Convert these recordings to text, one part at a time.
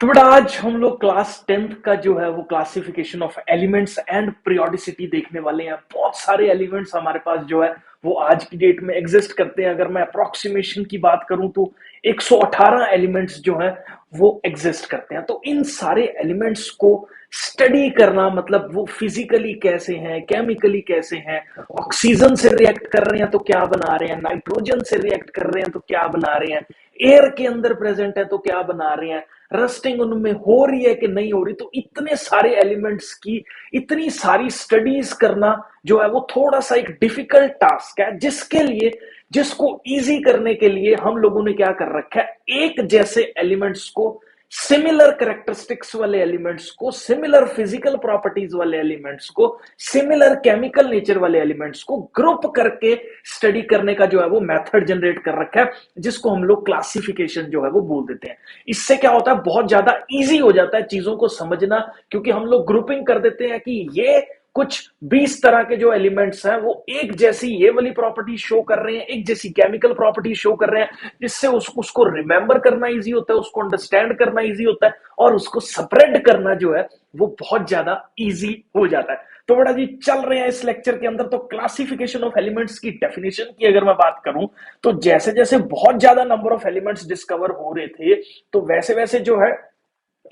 तो बेटा आज हम लोग क्लास 10th का जो है वो classification of elements and periodicity देखने वाले हैं। बहुत सारे एलिमेंट्स हमारे पास जो है वो आज की डेट में एग्जिस्ट करते हैं। अगर मैं अप्रोक्सीमेशन की बात करूं तो 118 एलिमेंट्स जो हैं वो एग्जिस्ट करते हैं। तो इन सारे एलिमेंट्स को स्टडी करना मतलब वो फिजिकली कैसे हैं, केमिकली कैसे हैं, ऑक्सीजन से रिएक्ट कर रहे हैं तो क्या बना रहे हैं, नाइट्रोजन से रिएक्ट कर रहे हैं तो क्या बना रहे हैं, एयर के अंदर प्रेजेंट है तो क्या बना रहे हैं, रस्टिंग उनमें हो रही है कि नहीं हो रही। तो इतने सारे एलिमेंट्स की इतनी सारी स्टडीज करना जो है वो थोड़ा सा एक डिफिकल्ट टास्क है, जिसको इजी करने के लिए हम लोगों ने क्या कर रखा है, एक जैसे एलिमेंट्स को, सिमिलर कैरेक्टरिस्टिक्स वाले एलिमेंट्स को, सिमिलर फिजिकल प्रॉपर्टीज वाले एलिमेंट्स को, सिमिलर केमिकल नेचर वाले एलिमेंट्स को ग्रुप करके स्टडी करने का जो है वो मेथड जनरेट कर रखा है, जिसको हम लोग क्लासिफिकेशन जो है वो बोल देते हैं। इससे क्या होता है, बहुत ज्यादा इजी हो जाता है चीजों को समझना, क्योंकि हम लोग ग्रुपिंग कर देते हैं कि ये कुछ 20 तरह के जो एलिमेंट्स हैं वो एक जैसी ये वाली प्रॉपर्टी शो कर रहे हैं, एक जैसी केमिकल प्रॉपर्टी शो कर रहे हैं, जिससे उसको रिमेंबर करना इजी होता है, उसको अंडरस्टैंड करना इजी होता है और उसको स्प्रेड करना जो है वो बहुत ज्यादा इजी हो जाता है। तो बड़ा जी चल रहे हैं इस लेक्चर के अंदर। तो क्लासिफिकेशन ऑफ एलिमेंट्स की डेफिनेशन की अगर मैं बात करूं तो जैसे जैसे बहुत ज्यादा नंबर ऑफ एलिमेंट्स डिस्कवर हो रहे थे तो वैसे वैसे जो है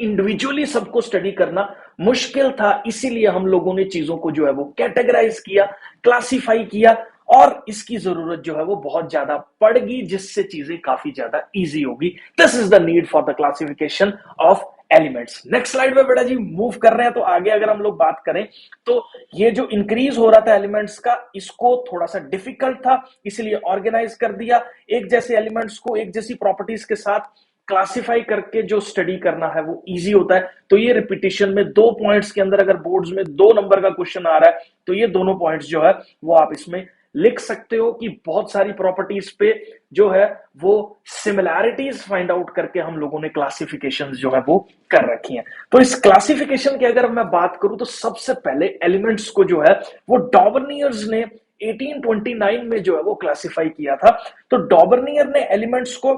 इंडिविजुअली सबको स्टडी करना मुश्किल था। इसीलिए हम लोगों ने चीजों को जो है वो कैटेगराइज किया, क्लासिफाई किया और इसकी जरूरत जो है वो बहुत ज्यादा पड़ गई, जिससे चीजें काफी ज्यादा इजी होगी। This is the need for the classification of elements. Next slide पे बेटा जी मूव कर रहे हैं। तो आगे अगर हम लोग बात करें तो ये जो इंक्रीज हो रहा था एलिमेंट्स का, इसको थोड़ा सा डिफिकल्ट था, इसलिए ऑर्गेनाइज कर दिया। एक जैसे एलिमेंट्स को एक जैसी प्रॉपर्टीज के साथ क्लासिफाई करके जो स्टडी करना है वो इजी होता है। तो ये रिपीटिशन में 2 पॉइंट्स के अंदर अगर बोर्ड्स में 2 नंबर का क्वेश्चन आ रहा है तो ये दोनों पॉइंट्स जो है वो आप इसमें लिख सकते हो कि बहुत सारी प्रॉपर्टीज पे जो है वो सिमिलैरिटीज फाइंड आउट करके हम लोगों ने क्लासिफिकेशन जो है वो कर रखी हैं। तो इस क्लासिफिकेशन की अगर मैं बात करूं तो सबसे पहले एलिमेंट्स को जो है वो डॉबर्नियर्स ने 1829 में जो है वो क्लासिफाई किया था। तो डॉबर्नियर ने एलिमेंट्स को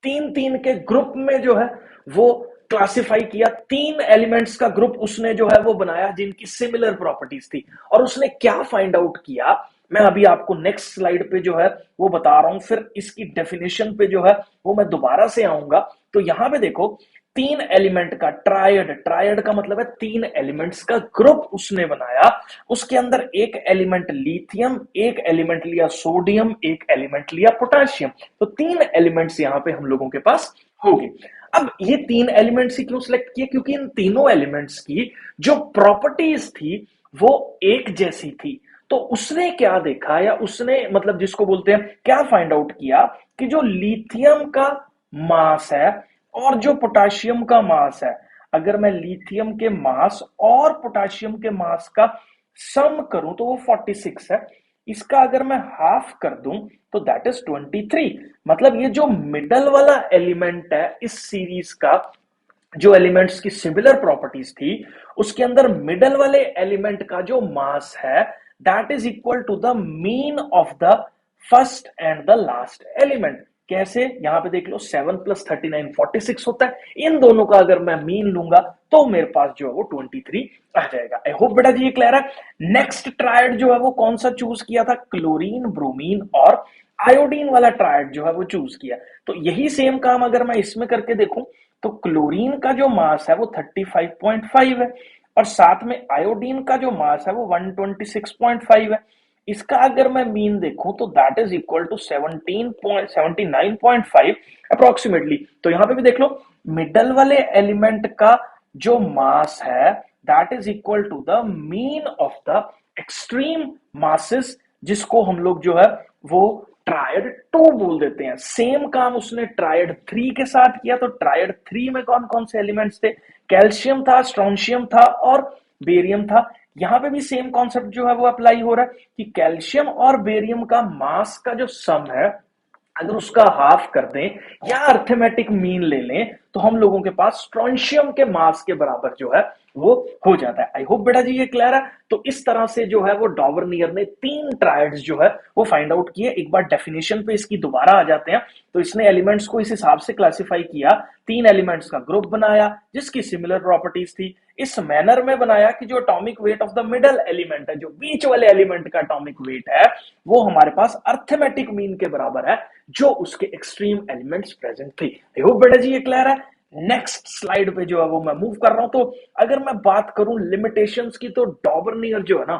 तीन तीन के ग्रुप में जो है वो क्लासिफाई किया। 3 एलिमेंट्स का ग्रुप उसने जो है वो बनाया जिनकी सिमिलर प्रॉपर्टीज थी। और उसने क्या फाइंड आउट किया, मैं अभी आपको नेक्स्ट स्लाइड पे जो है वो बता रहा हूं, फिर इसकी डेफिनेशन पे जो है वो मैं दोबारा से आऊंगा। तो यहां पे देखो 3 एलिमेंट का ट्रायड, ट्रायड का मतलब है 3 एलिमेंट्स का ग्रुप उसने बनाया। उसके अंदर एक एलिमेंट लिथियम, एक एलिमेंट लिया सोडियम, एक एलिमेंट लिया पोटेशियम। तो 3 एलिमेंट्स यहां पे हम लोगों के पास हो गए। अब ये 3 एलिमेंट्स ही क्यों सिलेक्ट किए, क्योंकि इन तीनों एलिमेंट्स की जो प्रॉपर्टीज थी वो एक जैसी थी। तो उसने क्या देखा, या उसने मतलब जिसको बोलते हैं क्या फाइंड आउट किया, कि जो लिथियम का मास है और जो पोटेशियम का मास है, अगर मैं लिथियम के मास और पोटेशियम के मास का सम करूं तो वो 46 है। इसका अगर मैं हाफ कर दूं तो दैट इज 23। मतलब ये जो मिडल वाला एलिमेंट है इस सीरीज का, जो एलिमेंट्स की सिमिलर प्रॉपर्टीज थी, उसके अंदर मिडल वाले एलिमेंट का जो मास है that is equal to the mean of the first and the last element. कैसे, यहां पे देख लो 7 + 39 46 होता है। इन दोनों का अगर मैं मीन लूंगा तो मेरे पास जो है वो 23 आ जाएगा। आई होप बेटा जी ये क्लियर है। नेक्स्ट ट्रायड जो है वो कौन सा चूज किया था, क्लोरीन, ब्रोमीन और आयोडीन वाला ट्रायड जो है वो चूज किया। तो यही सेम काम अगर मैं इसमें करके देखूं तो क्लोरीन का जो मास है वो 35.5 है और साथ में आयोडीन का जो मास है वो 126.5 है। इसका अगर मैं मीन देखूं तो that is equal to 79.5 approximately. तो यहां पे भी देख लो मिडल वाले एलिमेंट का जो मास है that is equal to the mean of the extreme masses, जिसको हम लोग जो है वो ट्रायड 2 बोल देते हैं। सेम काम उसने ट्रायड 3 के साथ किया। तो ट्रायड 3 में कौन कौन से एलिमेंट्स थे, कैल्शियम था, स्ट्रोंशियम था और बेरियम था। यहां पे भी सेम कॉन्सेप्ट जो है वो अप्लाई हो रहा है कि कैल्शियम और बेरियम का मास का जो सम है अगर उसका हाफ कर दें या अर्थमेटिक मीन ले लें तो हम लोगों के पास स्ट्रोंशियम के मास के बराबर जो है वो हो जाता है। आई होप बेटा जी ये क्लियर है। तो इस तरह से जो है वो डॉवर्नियर ने 3 ट्रायड्स जो है वो फाइंड आउट किए। एक बार डेफिनेशन पे इसकी दोबारा आ जाते हैं। तो इसने एलिमेंट्स को इस हिसाब से क्लासिफाई किया, 3 एलिमेंट्स का ग्रुप बनाया जिसकी सिमिलर प्रॉपर्टीज थी। इस मैनर में बनाया कि जो atomic weight of the middle element है, जो बीच वाले एलिमेंट का एटॉमिक वेट है, वो हमारे पास अर्थमेटिक मीन के बराबर है जो उसके एक्सट्रीम एलिमेंट्स प्रेजेंट थे। आई होप बेटा जी ये क्लियर है। नेक्स्ट स्लाइड पे जो है वो मैं मूव कर रहा हूं। तो अगर मैं बात करूं लिमिटेशंस की, तो डॉवर्नियर जो है ना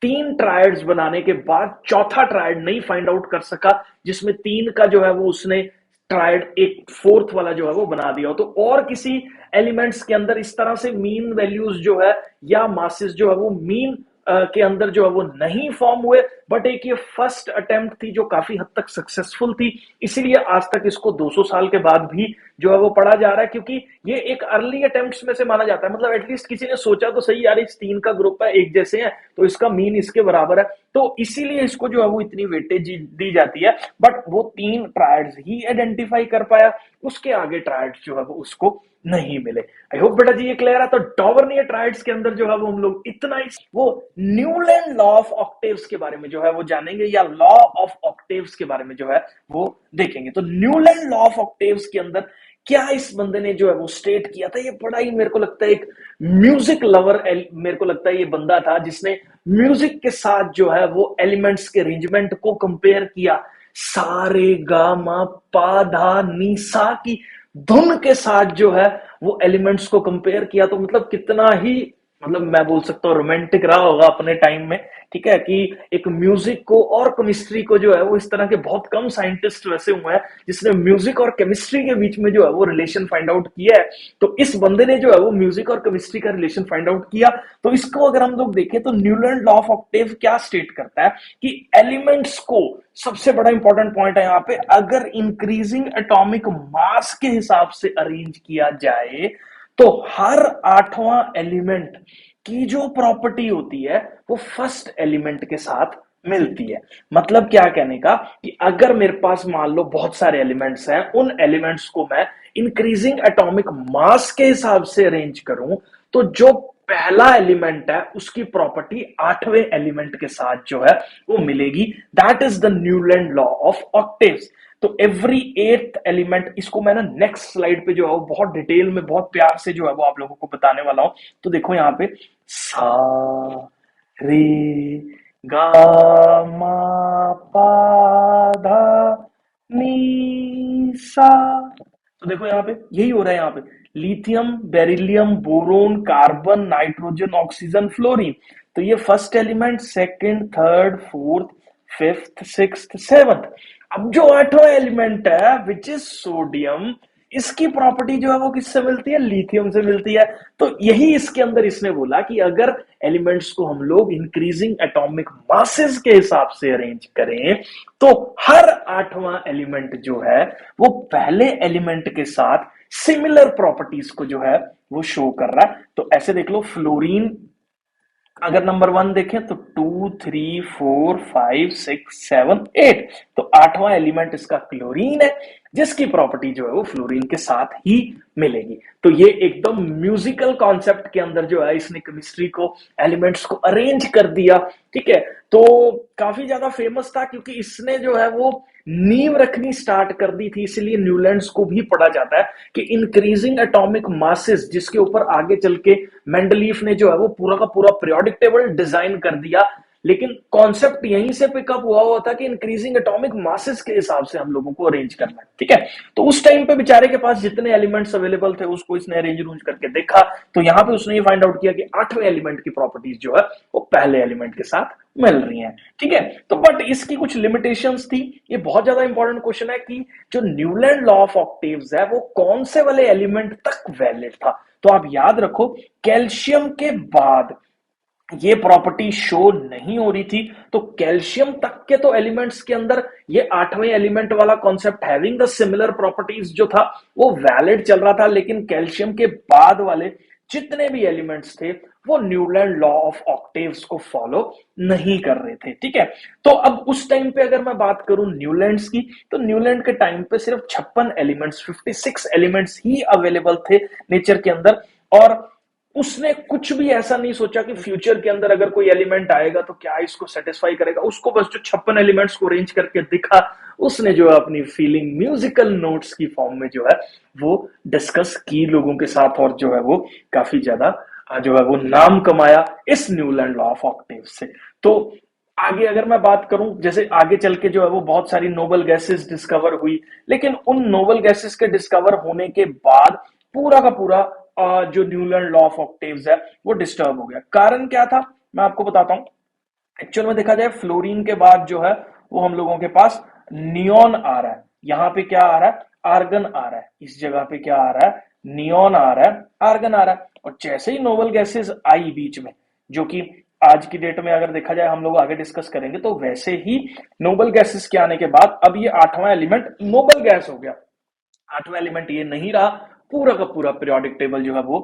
3 ट्रायड्स बनाने के बाद चौथा ट्रायड नहीं फाइंड आउट कर सका, जिसमें 3 का जो है वो उसने ट्रायड एक फोर्थ वाला जो है वो बना दिया। तो और किसी एलिमेंट्स के अंदर इस तरह से मीन वैल्यूज जो है या मासेस जो है वो मीन के अंदर जो है वो नहीं फॉर्म हुए, बट एक ये फर्स्ट अटेम्प्ट थी जो काफी हद तक सक्सेसफुल थी, इसीलिए आज तक इसको 200 साल के बाद भी जो है वो पढ़ा जा रहा है, क्योंकि ये एक अर्ली अटेम्प्ट्स में से माना जाता है। मतलब एटलीस्ट किसी ने सोचा तो सही, यार इस 3 का ग्रुप है, एक जैसे हैं, तो इसका मीन इसके बराबर है, तो इसीलिए इसको जो है वो इतनी वेटेज दी जाती है। बट वो 3 ट्रायड्स ही आइडेंटिफाई कर पाया, उसके आगे ट्रायड्स जो है वो उसको नहीं मिले। आई होप बेटा जी ये क्लियर है। तो डॉवर्नियर ट्रायड्स के अंदर जो है वो हम लोग इतना ही वो न्यूलैंड लॉ ऑफ ऑक्टेव्स के बारे में जो है वो जानेंगे, या लॉ ऑफ ऑक्टेव्स के बारे में जो है वो देखेंगे। तो न्यूलैंड लॉ ऑफ ऑक्टेव्स के अंदर क्या इस बंदे ने जो है वो स्टेट किया था, ये बड़ा ही मेरे को लगता है एक म्यूजिक लवर, मेरे को लगता है ये बंदा था जिसने म्यूजिक के साथ जो है वो एलिमेंट्स के अरेंजमेंट को कंपेयर किया। सारे गा मा पा धा नी सा की धुन के साथ जो है वो एलिमेंट्स को कंपेयर किया। तो मतलब कितना ही, मतलब मैं बोल सकता हूँ रोमांटिक रहा होगा अपने टाइम में, ठीक है, कि एक म्यूजिक को और केमिस्ट्री को जो है वो, इस तरह के बहुत कम साइंटिस्ट वैसे हुए हैं जिसने म्यूजिक और केमिस्ट्री के बीच में जो है वो रिलेशन फाइंड आउट किया है। तो इस बंदे ने जो है वो म्यूजिक और केमिस्ट्री का रिलेशन फाइंड आउट किया। तो इसको अगर हम लोग देखें तो न्यूलैंड लॉ ऑफ ऑक्टेव क्या स्टेट करता है कि एलिमेंट्स को, सबसे बड़ा इंपॉर्टेंट पॉइंट है यहाँ पे, अगर इंक्रीजिंग एटॉमिक मास के हिसाब से अरेंज किया जाए तो हर 8वां एलिमेंट की जो प्रॉपर्टी होती है वो फर्स्ट एलिमेंट के साथ मिलती है। मतलब क्या कहने का कि अगर मेरे पास मान लो बहुत सारे एलिमेंट्स हैं, उन एलिमेंट्स को मैं इंक्रीजिंग एटॉमिक मास के हिसाब से अरेंज करूं, तो जो पहला एलिमेंट है उसकी प्रॉपर्टी 8वें एलिमेंट के साथ जो है वो मिलेगी। That is the Newland law of octaves. तो एवरी 8th एलिमेंट, इसको मैं ना नेक्स्ट स्लाइड पे जो है वो बहुत डिटेल में बहुत प्यार से जो है वो आप लोगों को बताने वाला हूं। तो देखो यहाँ पे सा रे गा मा पा धा नी सा। तो देखो यहाँ पे यही हो रहा है। यहाँ पे lithium, beryllium, boron, carbon, nitrogen, oxygen, fluorine. तो ये first element, second, third, fourth, fifth, sixth, seventh. अब जो 8वां एलिमेंट है विच इज सोडियम, इसकी प्रॉपर्टी जो है वो किससे मिलती है? लिथियम से मिलती है। तो यही इसके अंदर इसने बोला कि अगर एलिमेंट्स को हम लोग इंक्रीजिंग एटॉमिक मासेस के हिसाब से अरेंज करें तो हर 8वां एलिमेंट जो है वो पहले एलिमेंट के साथ सिमिलर प्रॉपर्टीज को जो है वो शो कर रहा है। तो ऐसे देख लो, फ्लोरीन अगर नंबर 1 देखें तो 2, 3, 4, 5, 6, 7, 8। तो 8वां एलिमेंट इसका क्लोरीन है, जिसकी प्रॉपर्टी जो है वो फ्लोरीन के साथ ही मिलेगी। तो ये एकदम म्यूजिकल कॉन्सेप्ट के अंदर जो है इसने केमिस्ट्री को, एलिमेंट्स को अरेंज कर दिया। ठीक है, तो काफी ज्यादा फेमस था क्योंकि इसने जो है वो नींव रखनी स्टार्ट कर दी थी। इसलिए न्यूलैंड्स को भी पढ़ा जाता है कि इंक्रीजिंग एटॉमिक मासेस, जिसके ऊपर आगे चल के मेंडलीफ ने जो है वो पूरा का पूरा पीरियोडिक टेबल डिजाइन कर दिया। लेकिन कॉन्सेप्ट यहीं से पिकअप हुआ था कि इंक्रीजिंग एटॉमिक मासेस के हिसाब से हम लोगों को अरेंज करना है। ठीक है, तो उस टाइम पे बेचारे के पास जितने एलिमेंट्स अवेलेबल थे उसको इसने अरेंज रूंज करके देखा। तो यहां पे उसने ये फाइंड आउट किया कि 8वें एलिमेंट की प्रॉपर्टीज जो है वो पहले एलिमेंट के साथ मिल रही हैं। ठीक है, तो बट इसकी कुछ लिमिटेशंस थी। ये बहुत ज्यादा इंपॉर्टेंट क्वेश्चन है कि जो न्यूलैंड लॉ ऑफ ऑक्टेव्स है वो कौन से वाले एलिमेंट तक वैलिड था। तो आप याद रखो, कैल्शियम के बाद ये प्रॉपर्टी शो नहीं हो रही थी। तो कैल्शियम तक के तो एलिमेंट्स के अंदर ये 8वें एलिमेंट वाला concept having the similar properties जो था वो वैलिड चल रहा था। लेकिन कैल्शियम के बाद वाले जितने भी एलिमेंट्स थे वो न्यूलैंड लॉ ऑफ ऑक्टेव्स को फॉलो नहीं कर रहे थे। ठीक है, तो अब उस टाइम पे अगर मैं बात करूं न्यूलैंड्स की, तो न्यूलैंड के टाइम पे सिर्फ 56 एलिमेंट्स, 56 एलिमेंट्स ही अवेलेबल थे नेचर के अंदर। और उसने कुछ भी ऐसा नहीं सोचा कि फ्यूचर के अंदर अगर कोई एलिमेंट आएगा तो क्या इसको सेटिस्फाई करेगा। उसको बस जो 56 एलिमेंट्स को अरेंज करके दिखा, उसने जो है अपनी फीलिंग म्यूजिकल नोट्स की फॉर्म में जो है वो डिस्कस की लोगों के साथ, और जो है वो काफी ज्यादा जो है वो नाम कमाया इस न्यूलैंड लॉ ऑफ ऑक्टेव से। तो आगे अगर मैं बात करूं, जैसे आगे चल के जो है वो बहुत सारी नोबल गैसेस डिस्कवर हुई, लेकिन उन नोबल गैसेस के डिस्कवर होने के बाद पूरा का पूरा जो न्यूलैंड लॉ ऑफ ऑक्टेव्स है वो डिस्टर्ब हो गया। कारण क्या था मैं आपको बताता हूं। एक्चुअल में देखा जाए फ्लोरीन के बाद जो है वो हम लोगों के पास नियोन आ रहा है। यहाँ पे क्या आ रहा है, आर्गन आ रहा है। इस जगह पे क्या आ रहा है, नियोन आ रहा है, आर्गन आ रहा है। और जैसे ही नोबल गैसेस आई बीच में, जो कि आज की डेट में अगर देखा जाए हम लोग आगे डिस्कस करेंगे, तो वैसे ही नोबल गैसेस के आने के बाद अब ये 8वां एलिमेंट नोबल गैस हो गया। 8वां एलिमेंट ये नहीं रहा, पूरा का पूरा पीरियोडिक टेबल जो है वो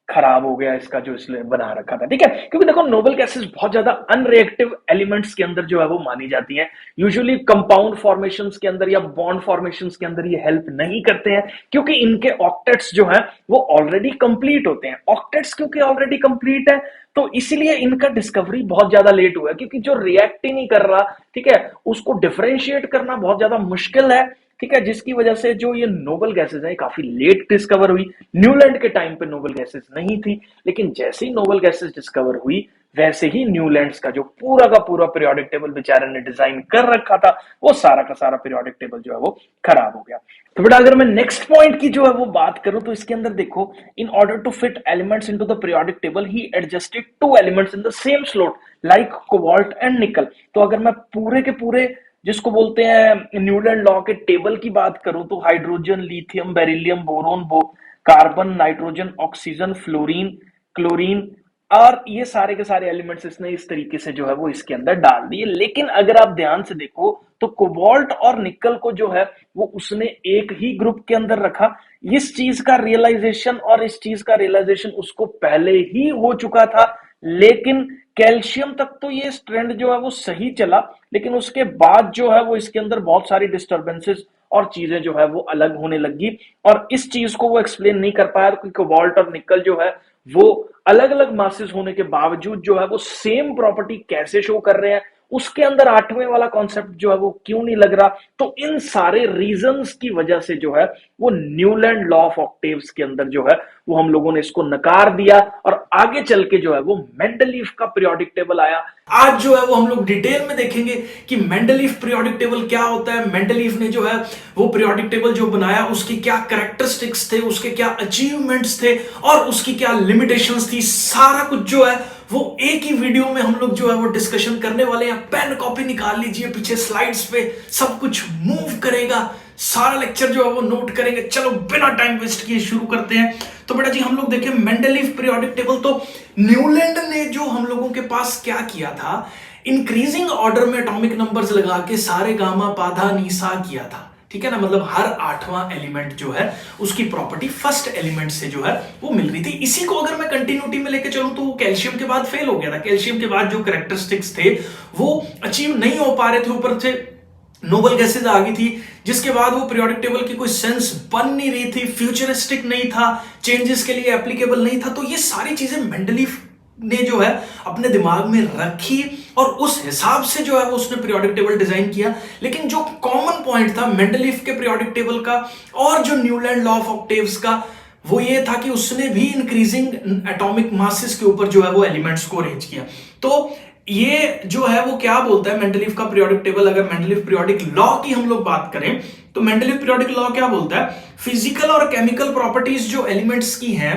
खराब हो गया इसका जो इसलिए बना रखा था। ठीक है, क्योंकि देखो नोबल गैसेस बहुत ज्यादा अनरिएक्टिव एलिमेंट्स के अंदर जो है वो मानी जाती हैं। यूजुअली कंपाउंड फॉर्मेशंस के अंदर या बॉन्ड फॉर्मेशंस के अंदर ये हेल्प नहीं करते हैं, क्योंकि इनके ऑक्टेट्स जो है वो ऑलरेडी कंप्लीट होते हैं। ऑक्टेट्स क्योंकि ऑलरेडी कंप्लीट है तो इसीलिए इनका डिस्कवरी बहुत ज्यादा लेट हुआ, क्योंकि जो रिएक्ट ही नहीं कर रहा, ठीक है, उसको डिफरेंशिएट करना बहुत ज्यादा मुश्किल है। ठीक है, जिसकी वजह से जो ये नोबल गैसेस है काफी लेट डिस्कवर हुई। न्यूलैंड के टाइम पे नोबल गैसेस नहीं थी, लेकिन जैसे ही नोबल गैसेस डिस्कवर हुई वैसे ही न्यूलैंड्स का जो पूरा का पूरा पीरियोडिक टेबल बेचारे ने डिजाइन कर रखा था, वो सारा का सारा पीरियोडिक टेबल जो है वो खराब हो गया। तो बेटा अगर मैं नेक्स्ट पॉइंट की जो है वो बात करूं, तो इसके अंदर देखो, in order to fit elements into the periodic table he adjusted 2 elements in the same slot like cobalt and nickel. तो अगर मैं पूरे के पूरे जिसको बोलते हैं न्यूलैंड लॉ के टेबल की बात करूं, तो hydrogen, lithium, beryllium, boron, carbon, nitrogen, oxygen, fluorine, chlorine, और ये सारे के सारे एलिमेंट्स इसने इस तरीके से जो है वो इसके अंदर डाल दिए। लेकिन अगर आप ध्यान से देखो तो कोबाल्ट और निकल को जो है वो उसने एक ही ग्रुप के अंदर रखा। इस चीज का रियलाइजेशन और इस चीज का रियलाइजेशन उसको पहले ही हो चुका था, लेकिन कैल्शियम तक तो ये ट्रेंड जो है वो सही चला, लेकिन उसके बाद जो है वो इसके अंदर बहुत सारी डिस्टर्बेंसेस और चीजें जो है वो अलग होने लगी, और इस चीज को वो एक्सप्लेन नहीं कर पाया कि कोबाल्ट और निकल जो है वो अलग अलग मासेस होने के बावजूद जो है वो सेम प्रॉपर्टी कैसे शो कर रहे हैं, उसके अंदर 8वें वाला कॉन्सेप्ट जो है वो क्यों नहीं लग रहा। तो इन सारे रीजंस की वजह से जो है वो न्यूलैंड लॉ ऑफ ऑक्टेव्स के अंदर जो है वो हम लोगों ने इसको नकार दिया, और आगे चल के जो है वो मेंडलीफ का पीरियोडिक टेबल आया। आज जो है वो हम लोग डिटेल में देखेंगे कि मेंडलीफ पीरियोडिक टेबल क्या होता है, मेंडलीफ ने जो है वो पीरियोडिक टेबल जो बनाया उसकी क्या कैरेक्टरिस्टिक्स थे, उसके क्या अचीवमेंट्स थे और उसकी क्या लिमिटेशंस थी, सारा कुछ जो है वो एक ही वीडियो में हम लोग जो है वो डिस्कशन करने वाले हैं। पेन कॉपी निकाल लीजिए, पीछे स्लाइड्स पे सब कुछ मूव करेगा, सारा लेक्चर जो है वो नोट करेंगे। चलो बिना टाइम वेस्ट किए शुरू करते हैं। तो बेटा जी हम लोग देखें मेंडलीफ पीरियोडिक टेबल। तो न्यूलैंड ने जो हम लोगों के पास क्या किया था, इंक्रीजिंग ऑर्डर में एटॉमिक नंबर्स लगा के सारे गामा पाधा नीसा किया था। ठीक है ना, मतलब हर 8वां एलिमेंट जो है उसकी प्रॉपर्टी फर्स्ट एलिमेंट से जो है वो मिल रही थी। इसी को अगर मैं कंटिन्यूटी में लेके चलूं तो वो कैल्शियम के बाद फेल हो गया था। कैल्शियम के बाद जो कैरेक्टरिस्टिक्स थे वो अचीव नहीं हो पा रहे थे, ऊपर से नोबल गैसेज आ गई थी, जिसके बाद वो पीरियोडिक टेबल की कोई सेंस बन नहीं रही थी, फ्यूचरिस्टिक नहीं था, चेंजेस के लिए एप्लीकेबल नहीं था। तो ये सारी चीजें मेंडलीफ ने जो है अपने दिमाग में रखी और उस हिसाब से जो है वो उसने पीरियोडिक टेबल डिजाइन किया। लेकिन जो कॉमन पॉइंट था मेंडलीफ के पीरियोडिक टेबल का और जो न्यूलैंड लॉ ऑफ ऑक्टेव्स का, वो ये था कि उसने भी इंक्रीजिंग एटॉमिक मासेस के ऊपर जो है वो एलिमेंट्स को अरेंज किया। तो ये जो है वो क्या बोलता है मेंडलीफ का पीरियोडिक टेबल। अगर मेंडलीफ पीरियोडिक लॉ की हम लोग बात करें तो मेंडलीफ पीरियोडिक लॉ क्या बोलता है, फिजिकल और केमिकल प्रॉपर्टीज जो एलिमेंट्स की हैं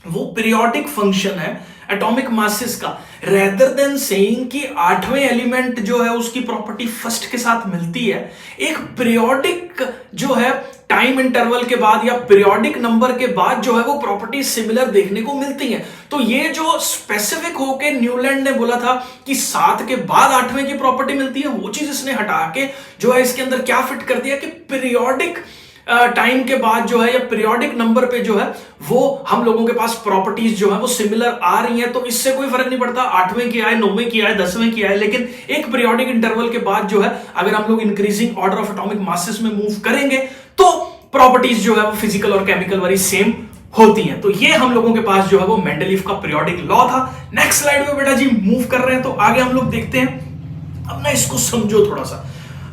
वो पीरियोडिक फंक्शन है एटॉमिक मासेस का, रेदर देन सेइंग कि 8वें एलिमेंट जो है उसकी प्रॉपर्टी फर्स्ट के साथ मिलती है। एक पीरियोडिक जो है टाइम इंटरवल के बाद या पीरियोडिक नंबर के बाद जो है वो प्रॉपर्टी सिमिलर देखने को मिलती हैं। तो ये जो स्पेसिफिक होके न्यूलैंड ने बोला था कि 7 के बाद 8वें की प्रॉपर्टी मिलती है, वो चीज इसने हटा के जो है इसके अंदर क्या फिट कर दिया कि पीरियोडिक टाइम के बाद जो है या पीरियोडिक नंबर पे जो है वो हम लोगों के पास प्रॉपर्टीज जो है वो सिमिलर आ रही हैं, तो इससे कोई फर्क नहीं पड़ता 8वें की आए, 9वें की आए, 10वें की आए, लेकिन एक पीरियोडिक इंटरवल के बाद जो है अगर हम लोग increasing order of atomic masses में मूव करेंगे तो प्रॉपर्टीज जो है वो फिजिकल और केमिकल वाली सेम होती हैं। तो ये हम लोगों के पास जो है वो मेंडलीफ का पीरियोडिक लॉ था। नेक्स्ट स्लाइड में बेटा जी मूव कर रहे हैं, तो आगे हम लोग देखते हैं। अब ना इसको समझो थोड़ा सा।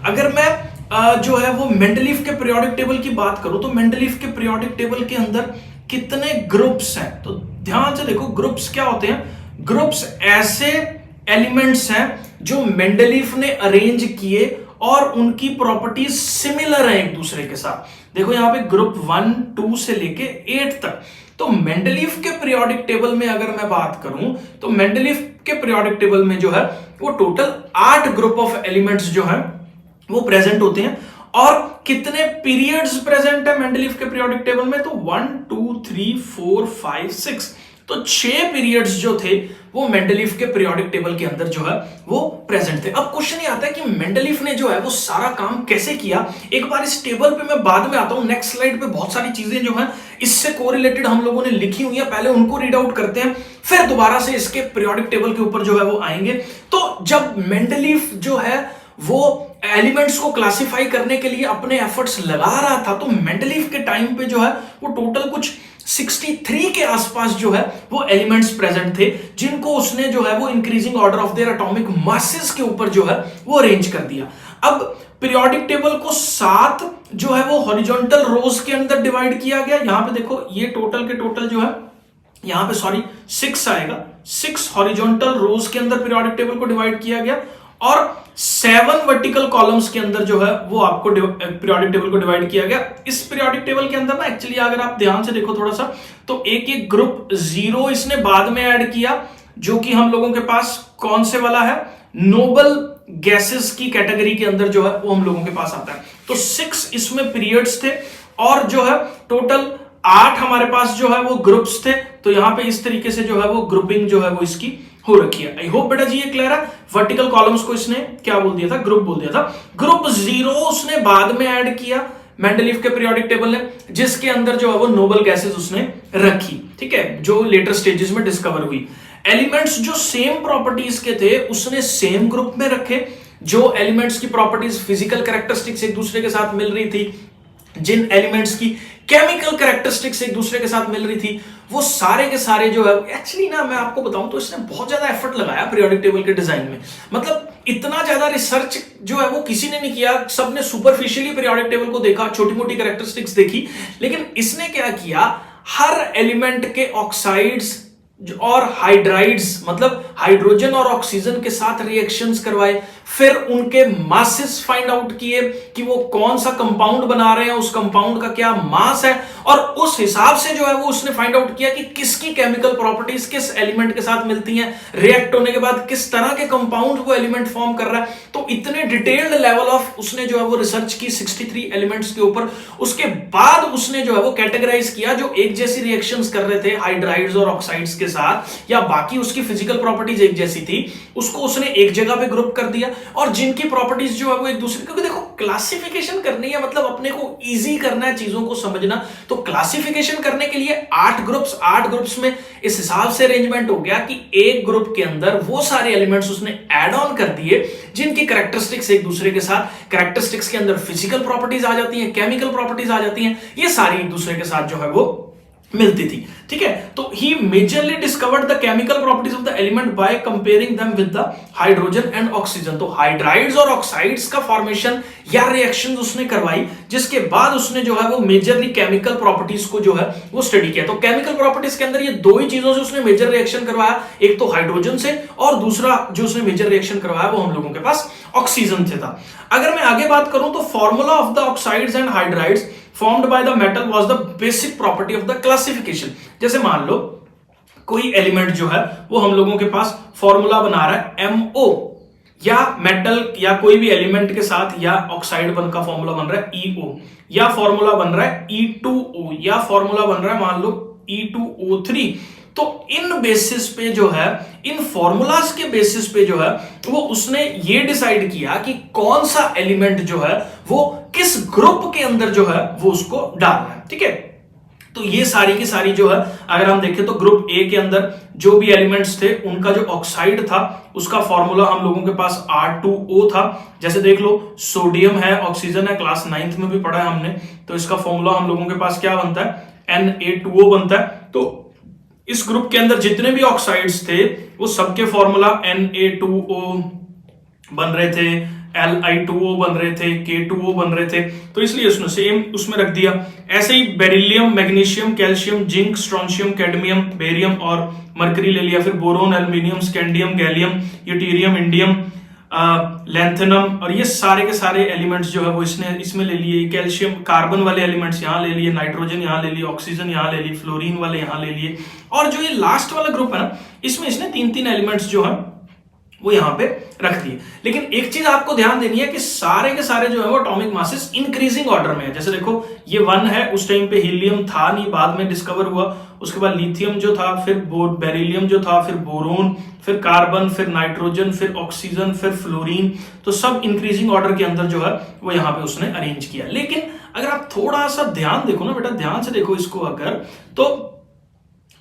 अगर मैं जो है वो मेंडलीफ के पीरियोडिक टेबल की बात करूं तो मेंडलीफ के पीरियोडिक टेबल के अंदर कितने ग्रुप्स हैं, तो ध्यान से देखो ग्रुप्स क्या होते हैं। ग्रुप्स ऐसे एलिमेंट्स हैं जो मेंडलीफ ने अरेंज किए और उनकी प्रॉपर्टीज सिमिलर है एक दूसरे के साथ। देखो यहां पे ग्रुप 1, 2 से लेके 8 तक। तो मेंडलीफ के पीरियोडिक टेबल में अगर मैं बात करूं तो मेंडलीफ के पीरियोडिक टेबल में जो है वो टोटल 8 ग्रुप ऑफ एलिमेंट्स जो है वो प्रेजेंट होते हैं। और कितने पीरियड्स प्रेजेंट है मेंडलीफ के पीरियोडिक टेबल में, तो 1, 2, 3, 4, 5, 6, तो 6 पीरियड्स जो थे वो मेंडलीफ के पीरियोडिक टेबल के अंदर जो है वो प्रेजेंट थे। अब क्वेश्चन ये आता है कि मेंडलीफ ने जो है वो सारा काम कैसे किया। एक बार इस टेबल पे मैं बाद में आता हूं, नेक्स्ट स्लाइड पे बहुत सारी चीजें जो है इससे कोरिलेटेड हम लोगों ने लिखी हुई है, पहले उनको रीड आउट करते हैं, फिर दोबारा से इसके पीरियोडिक टेबल के ऊपर जो है वो आएंगे। तो जब मेंडलीफ जो है वो एलिमेंट्स को क्लासिफाई करने के लिए अपने एफर्ट्स लगा रहा था, तो मेंडलीफ के टाइम पे जो है वो टोटल कुछ 63 के आसपास जो है वो एलिमेंट्स प्रेजेंट थे, जिनको उसने जो है वो increasing order of their atomic masses के ऊपर जो है वो अरेंज कर दिया। अब पीरियोडिक टेबल को 7 जो है वो हॉरिजॉन्टल रोज के अंदर डिवाइड किया गया। यहां पे देखो ये टोटल के टोटल जो है यहां पे 6 आएगा, 6 हॉरिजॉन्टल रोज के अंदर पीरियोडिक टेबल को डिवाइड किया गया और 7 वर्टिकल कॉलम्स के अंदर जो है वो आपको पीरियोडिक टेबल को डिवाइड किया गया। इस पीरियोडिक टेबल के अंदर ना एक्चुअली अगर आप ध्यान से देखो थोड़ा सा, तो एक ग्रुप 0 इसने बाद में ऐड किया, जो कि हम लोगों के पास कौन से वाला है, नोबल गैसेस की कैटेगरी के अंदर जो है वो हम लोगों के पास आता है। तो 6 इसमें पीरियड्स थे और जो है टोटल 8 हमारे पास जो है वो ग्रुप्स थे। तो यहां पे इस तरीके से जो है वो ग्रुपिंग जो है वो इसकी हो रखी है। आई होप बेटा जी ये क्लियर है। वर्टिकल कॉलम्स को इसने क्या बोल दिया था, ग्रुप बोल दिया था। ग्रुप 0 उसने बाद में ऐड किया मेंडलीफ के पीरियोडिक टेबल ने, जिसके अंदर जो है वो नोबल गैसेस उसने रखी, ठीक है, जो लेटर स्टेजेस में डिस्कवर हुई। एलिमेंट्स जो सेम प्रॉपर्टीज के थे उसने सेम ग्रुप में रखे। जो एलिमेंट्स की प्रॉपर्टीज फिजिकल कैरेक्टरिस्टिक्स एक दूसरे के साथ मिल रही थी, जिन एलिमेंट्स की केमिकल कैरेक्टरिस्टिक्स एक दूसरे के साथ मिल रही थी, वो सारे के सारे जो है एक्चुअली ना मैं आपको बताऊं तो इसने बहुत ज्यादा एफर्ट लगाया पीरियोडिक टेबल के डिजाइन में। मतलब इतना ज्यादा रिसर्च जो है वो किसी ने नहीं किया, सबने सुपरफिशियली पीरियोडिक टेबल को देखा, छोटी मोटी कैरेक्टरिस्टिक्स देखी, लेकिन इसने क्या किया, हर एलिमेंट के ऑक्साइड्स और हाइड्राइड्स मतलब हाइड्रोजन और ऑक्सीजन के साथ रिएक्शंस करवाए, फिर उनके मासेस फाइंड आउट किए कि वो कौन सा कंपाउंड बना रहे हैं, उस कंपाउंड का क्या मास है, और उस हिसाब से जो है वो उसने फाइंड आउट किया कि किसकी केमिकल प्रॉपर्टीज किस एलिमेंट के साथ मिलती हैं, रिएक्ट होने के बाद किस तरह के कंपाउंड वो एलिमेंट फॉर्म कर रहा है। तो इतने डिटेल्ड लेवल ऑफ उसने जो है वो रिसर्च की 63 एलिमेंट्स के ऊपर। उसके बाद उसने जो है वो कैटेगराइज किया, जो एक जैसी रिएक्शंस कर रहे थे हाइड्राइड्स और ऑक्साइड्स के साथ या बाकी उसकी फिजिकल प्रॉपर्टीज एक जैसी थी, उसको उसने एक जगह पे ग्रुप कर दिया, और जिनकी प्रॉपर्टीज जो है वो एक दूसरे, क्योंकि देखो क्लासिफिकेशन करनी है मतलब अपने को इजी करना है चीजों को समझना, तो क्लासिफिकेशन करने के लिए 8 ग्रुप्स में इस हिसाब से अरेंजमेंट हो गया कि एक ग्रुप के अंदर वो सारे एलिमेंट्स उसने ऐड ऑन कर दिए जिनकी कैरेक्टरिस्टिक्स एक दूसरे के साथ, कैरेक्टरिस्टिक्स के अंदर फिजिकल प्रॉपर्टीज आ जाती हैं, केमिकल प्रॉपर्टीज आ जाती हैं, ये सारी एक दूसरे के साथ जो है वो मिलती थी, ठीक है। तो he majorly discovered the chemical properties of the element by comparing them with the hydrogen and oxygen. तो हाइड्राइड्स और ऑक्साइड्स का फॉर्मेशन या रिएक्शंस उसने करवाई, जिसके बाद उसने जो है वो मेजरली केमिकल प्रॉपर्टीज को जो है वो स्टडी किया। तो केमिकल प्रॉपर्टीज के अंदर ये दो ही चीजों से उसने मेजर रिएक्शन करवाया, एक तो हाइड्रोजन से और दूसरा जो उसने मेजर रिएक्शन करवाया वो हम लोगों के पास ऑक्सीजन से था। अगर मैं आगे बात करूं तो formula of the oxides and hydrides formed by the metal was the basic property of the classification। जैसे मान लो कोई एलिमेंट जो है वो हम लोगों के पास फॉर्मूला बना रहा है MO, या मेटल या कोई भी एलिमेंट के साथ या ऑक्साइड का फॉर्मूला बन रहा है EO, या फॉर्मूला बन रहा है E2O, या फॉर्मूला बन रहा है मान लो E2O3, तो इन बेसिस पे जो है, इन फॉर्मूलाज के बेसिस पे जो है वो उसने ये डिसाइड किया कि कौन सा एलिमेंट जो है वो किस ग्रुप के अंदर जो है वो उसको डालना है। ठीक है, तो ये सारी की सारी जो है अगर हम देखें तो ग्रुप ए के अंदर जो भी एलिमेंट्स थे उनका जो ऑक्साइड था उसका फॉर्मूला हम लोगों के पास R2O था। जैसे देख लो सोडियम है, ऑक्सीजन है, क्लास 9th में भी पढ़ा है हमने, तो इसका फॉर्मूला हम लोगों के पास क्या बनता है, Na2O बनता है। तो इस ग्रुप के अंदर जितने भी ऑक्साइड्स थे वो सबके फॉर्मूला Na2O बन रहे थे, Li2O बन रहे थे, K2O बन रहे थे, तो इसलिए उसने सेम उसमें रख दिया। ऐसे ही beryllium, magnesium, calcium, zinc, strontium, cadmium, barium और मरकरी ले लिया। फिर boron, aluminium, scandium, gallium, yttrium, indium, lanthanum, और ये सारे के सारे एलिमेंट्स जो है वो इसने इसमें ले लिए। कैल्शियम, कार्बन वाले एलिमेंट्स यहाँ ले लिए, नाइट्रोजन यहाँ ले लिए, ऑक्सीजन यहाँ ले लिए, फ्लोरीन वाले यहाँ ले लिए, और जो ये लास्ट वाला ग्रुप है ना इसमें इसने 3-3 एलिमेंट्स जो है वो यहां पे रख दिए। लेकिन एक चीज आपको ध्यान देनी है कि सारे के सारे जो है वो एटॉमिक मासेस इंक्रीजिंग ऑर्डर में है। जैसे देखो ये 1 है, उस टाइम पे हीलियम था नहीं, बाद में डिस्कवर हुआ। उसके बाद लिथियम जो था, फिर बेरिलियम जो था, फिर बोरोन, फिर कार्बन, फिर नाइट्रोजन, फिर ऑक्सीजन, फिर फ्लोरीन, तो सब इंक्रीजिंग ऑर्डर के अंदर जो है वो यहाँ पे उसने अरेंज किया। लेकिन अगर आप थोड़ा सा ध्यान देखो ना बेटा, ध्यान से देखो इसको अगर, तो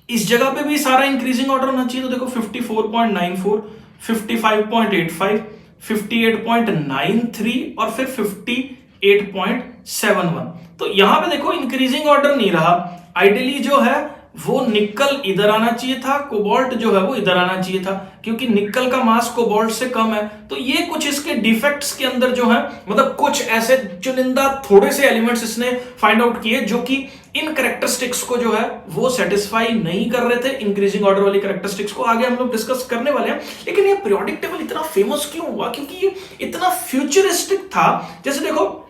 इस जगह पे भी सारा इंक्रीजिंग ऑर्डर होना चाहिए। तो देखो 54.94, 55.85, 58.93 और फिर 58.71। तो यहां पे देखो इंक्रीजिंग ऑर्डर नहीं रहा। आइडियली जो है वो निकल इधर आना चाहिए था, कोबाल्ट जो है वो इधर आना चाहिए था, क्योंकि निकल का मास कोबाल्ट से कम है। तो ये कुछ इसके डिफेक्ट्स के अंदर जो है, मतलब कुछ ऐसे चुनिंदा थोड़े से एलिमेंट्स इसने फाइंड आउट किए जो कि इन कैरेक्टरिस्टिक्स को जो है वो सेटिस्फाई नहीं कर रहे थे, इंक्रीजिंग ऑर्डर वाली कैरेक्टरिस्टिक्स को। आगे हम लोग डिस्कस करने वाले हैं। लेकिन ये पीरियोडिक टेबल इतना फेमस क्यों हुआ? क्योंकि ये इतना फ्यूचरिस्टिक था। जैसे देखो